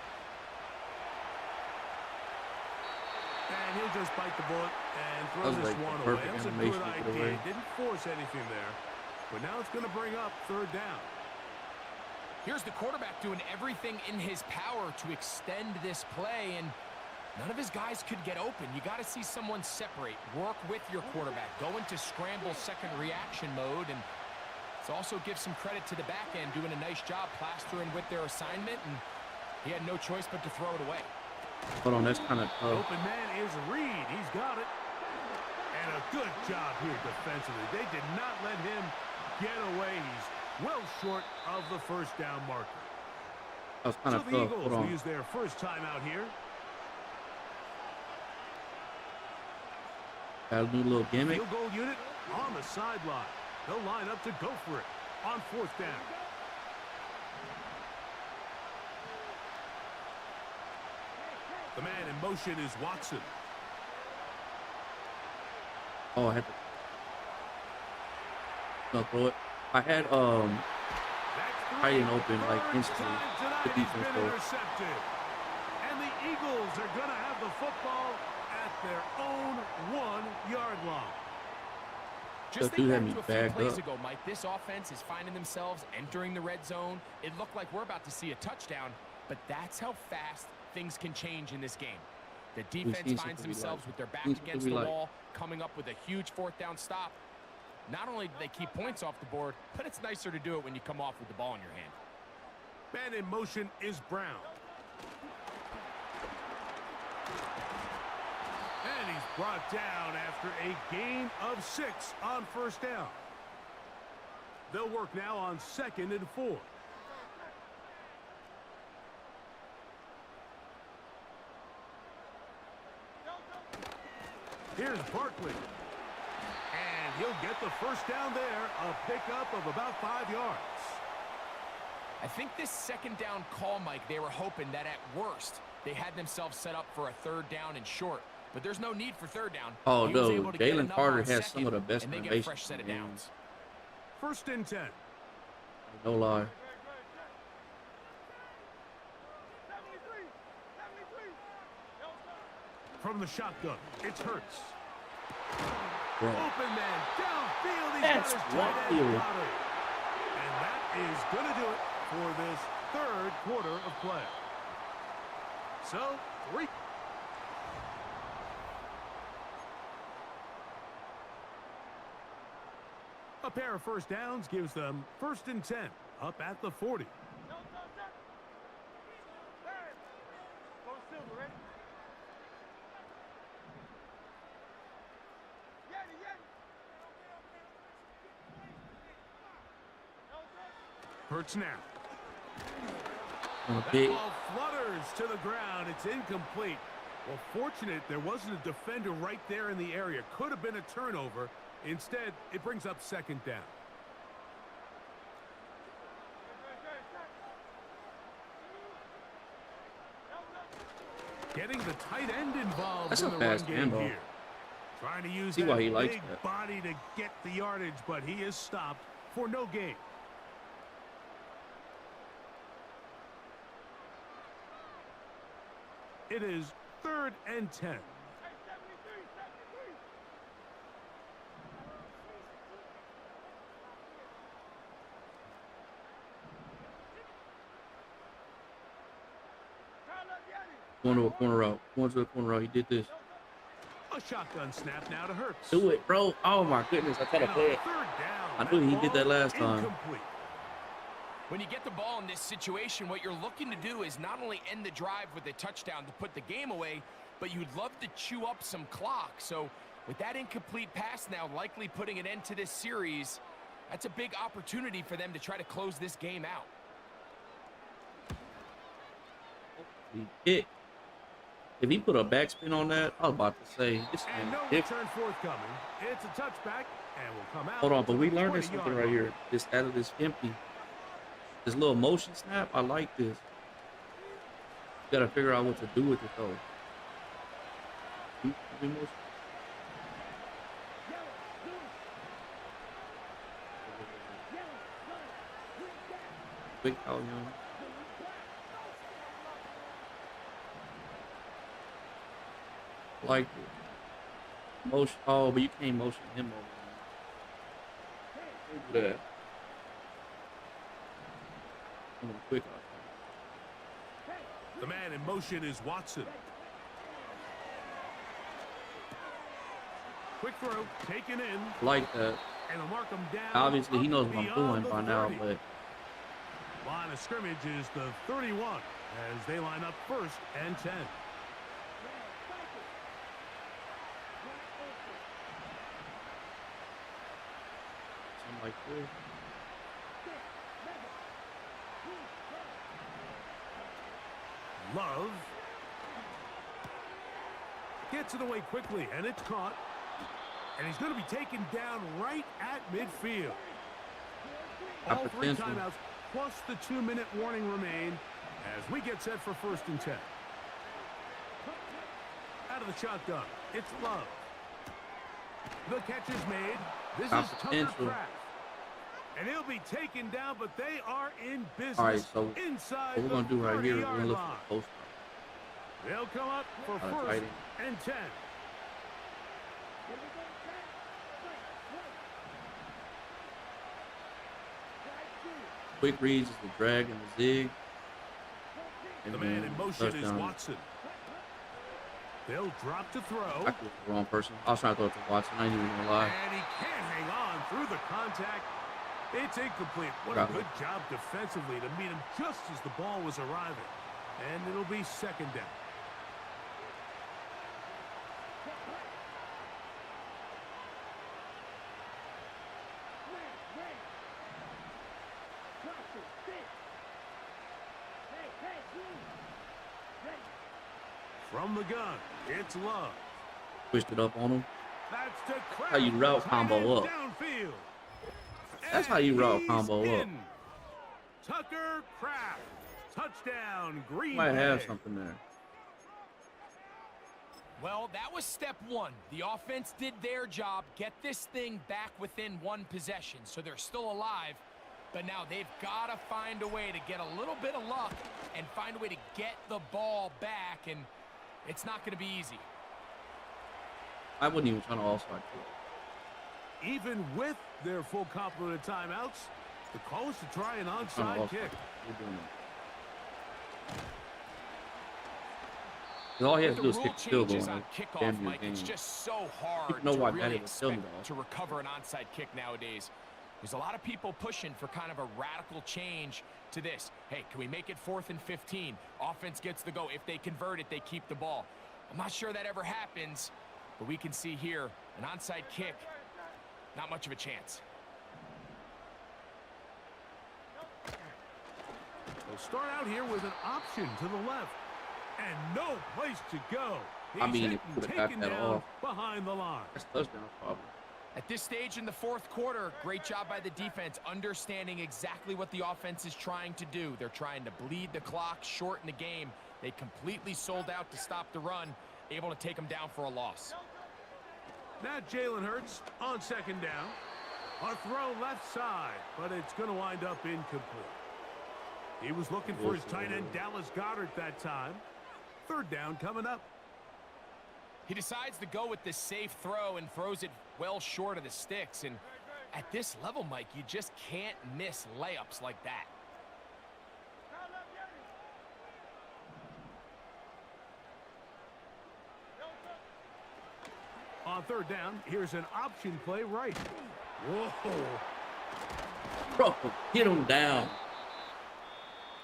And he'll just bite the bullet and throw That was this like the one away. perfect That was a animation good to get idea. away. Didn't force anything there. But now it's going to bring up 3rd down. Here's the quarterback doing everything in his power to extend this play, and none of his guys could get open. You got to see someone separate, work with your quarterback, go into scramble second reaction mode, and let's also give some credit to the back end doing a nice job plastering with their assignment, and he had no choice but to throw it away. Hold on, that's kind of tough. Open man is Reed. He's got it. And a good job here defensively. They did not let him get away. He's well short of the 1st down marker. That was kind So of the tough. Eagles Hold will on. use their 1st time out here. Got a new little gimmick. Field goal unit on the sideline. They'll line up to go for it on 4th down. The man in motion is Watson. Oh, I had to. No, throw it. I had I didn't open like instantly. The defense though. Intercepted. And the Eagles are going to have the football at their own 1-yard line. Just That think dude back had me to a few bagged plays up. ago, Mike. This offense is finding themselves entering the red zone. It looked like we're about to see a touchdown, but that's how fast things can change in this game. The defense seems finds to be themselves like- with their back seems to against be the like- wall, coming up with a huge 4th down stop. Not only do they keep points off the board, but it's nicer to do it when you come off with the ball in your hand. Man in motion is Brown. And he's brought down after a gain of 6 on first down. They'll work now on 2nd and 4. Here's Barkley. And he'll get the first down there, a pickup of about 5 yards. I think this 2nd down call, Mike, they were hoping that at worst they had themselves set up for a 3rd down and short. But there's no need for 3rd down. Oh, no. Jalen Carter has some of the best and they get a innovations fresh set of in the game. downs. 1st and 10. No lie. From the shotgun, it's Hurts. Bro. Open man, downfield. He's That's got his tight end wild. routed. And that is going to do it for this 3rd quarter of play. So, 3. A pair of first downs gives them 1st and 10, up at the 40. Hurts now. That ball flutters to the ground. It's incomplete. Well, fortunate there wasn't a defender right there in the area. Could have been a turnover. Instead, it brings up 2nd down. Getting the tight end involved That's in a the fast run game handoff. here. Trying to use See that why he likes big that. body to get the yardage, but he is stopped for no gain. It is 3rd and 10. Going to a corner route. Going to a corner route. He did this. A shotgun snap now to Hurts. Do it, bro. Oh, my goodness. I tried to And play on it. 3rd down, I knew he did that ball last time. incomplete. When you get the ball in this situation, what you're looking to do is not only end the drive with a touchdown to put the game away, but you'd love to chew up some clock. So with that incomplete pass now likely putting an end to this series, that's a big opportunity for them to try to close this game out. He hit. If he put a backspin on that, I was about to say, this And man no different. return forthcoming. It's a touchback and will come out. Hold on, but we to the learned this 20-yard something right line. here. This out of this empty. This little motion snap, I like this. You gotta figure out what to do with it though. Quick out, young. Like it. Motion. Oh, but you can't motion him over. Don't do that. I'm gonna quick out. The man in motion is Watson. Quick throw, taken in, Like that. and will mark him down. Obviously, he knows what I'm beyond doing the by now, 30. but Line of scrimmage is the 31 as they line up 1st and 10. something like this. Love gets it away quickly, and it's caught. And he's going to be taken down right at midfield. All 3 Potential. timeouts plus the 2-minute warning remain as we get set for 1st and 10. Out of the shotgun, it's Love. The catch is made. This is Tucker Potential. Kraft. And he'll be taken down, but they are in business All right, so inside what we're gonna do right here, we're gonna 30-yard look line. for the post. They'll come up for Tight 1st end. and 10. Quick reads is the drag and the zig. And The man then in motion is touchdown. Watson. They'll drop to throw. I was the wrong person. I was trying to throw it to Watson. I ain't even gonna lie. And he can't hang on through the contact. It's incomplete. What a good job defensively to meet him just as the ball was arriving. And it'll be second down. From the gun, it's Love. Pushed it up on him. That's to Kraft. How you route combo up. Downfield. That's how you route combo up. Tucker Kraft. Touchdown, Green Might have Bay. something there. Well, that was step one. The offense did their job, get this thing back within one possession, so they're still alive. But now they've got to find a way to get a little bit of luck and find a way to get the ball back, and it's not going to be easy. I wasn't even trying to offside kick. Even with their full complement of timeouts, the call is to try an onside kick. We're doing it. 'Cause all he has to do is kick the field goal. On kickoff, Mike, it's just so hard to really expect to recover an onside kick nowadays. There's a lot of people pushing for kind of a radical change to this. Hey, can we make it 4th and 15? Offense gets the go. If they convert it, they keep the ball. I'm not sure that ever happens, but we can see here an onside kick, not much of a chance. They'll start out here with an option to the left. And no place to go. He's I mean, hit if and you got taken that down off, behind the line. that's touchdown probably. At this stage in the fourth quarter, great job by the defense, understanding exactly what the offense is trying to do. They're trying to bleed the clock, shorten the game. They completely sold out to stop the run, able to take them down for a loss. Now Jalen Hurts on second down. A throw left side, but it's going to wind up incomplete. He was looking for his tight end, Dallas Goedert, that time. Third down coming up. He decides to go with this safe throw and throws it well short of the sticks. And at this level, Mike, you just can't miss layups like that. On third down, here's an option play right. Whoa. Bro, get him down.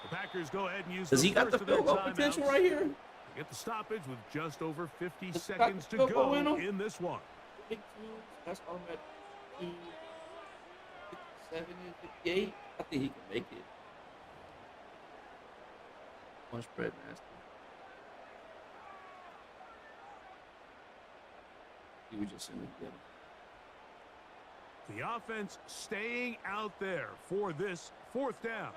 The Packers go ahead and use Does he got the field goal potential right here? Get the stoppage with just over 50 seconds to go in this one. Big two. That's all I'm at 57 and 58. I think he can make it. One spread master. He was just sitting together. The offense staying out there for this fourth down.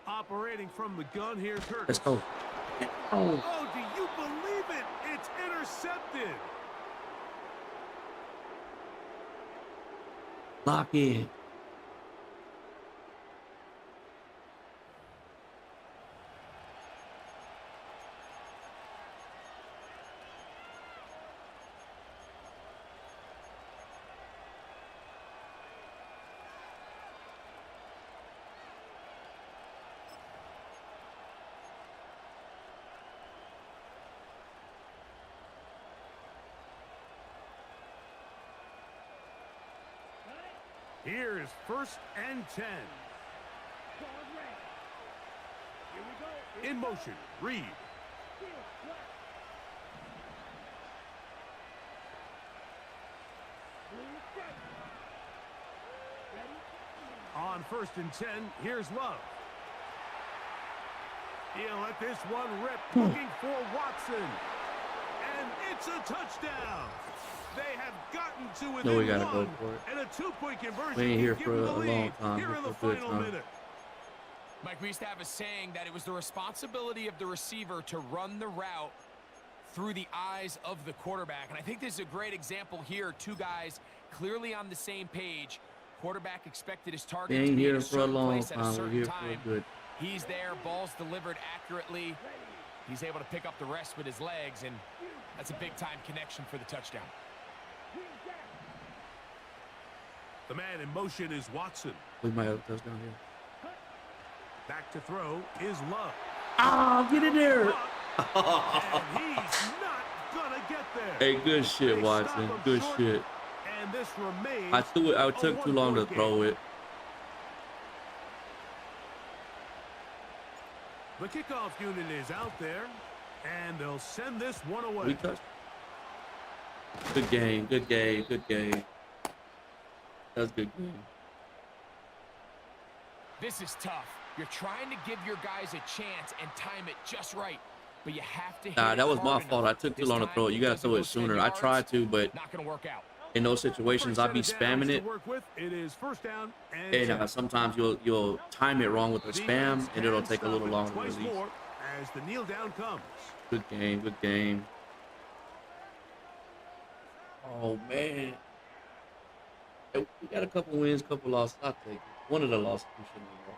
Operating from the gun, here's Hurts. Let's go. Oh, do you believe it? It's intercepted. Lock in. Here's 1st and 10. In motion, Reed. On 1st and 10, here's Love. He'll let this one rip, looking for Watson. And it's a touchdown. They have gotten to within No, we gotta one, go for it. and a 2-point conversion. We ain't here can for give a them the long lead time. here Here in the for a good final time. minute. Mike, we used to have a saying that it was the responsibility of the receiver to run the route through the eyes of the quarterback. And I think this is a great example here. Two guys clearly on the same page. Quarterback expected his target to be in a certain place at a certain time. He's there, ball's delivered accurately. He's able to pick up the rest with his legs, and that's a big-time connection for the touchdown. The man in motion is Watson. We might have a touchdown here. Back to throw is Love. Ah, get in there. And he's not gonna get there. Hey, good shit, They Watson. stop him Good short, shit. And this remains I took too long to throw it. The kickoff unit is out there, and they'll send this one away. We touched. Good game. Good game. Good game. That was a good game. This is tough. You're trying to give your guys a chance and time it just right, but you have to hit Nah, it that was my hard fault. enough. I took too This long to time, throw it. You gotta doesn't throw go it 10 sooner. I yards, tried to, but not gonna work out. in those situations, I'll be spamming it. It is first down and And sometimes you'll time it wrong with the spam, and it'll take a little longer to release. more as the kneel down comes. Good game. Good game. Oh man, hey, we got a couple wins, couple losses. I'll take it. One of the losses we shouldn't have lost.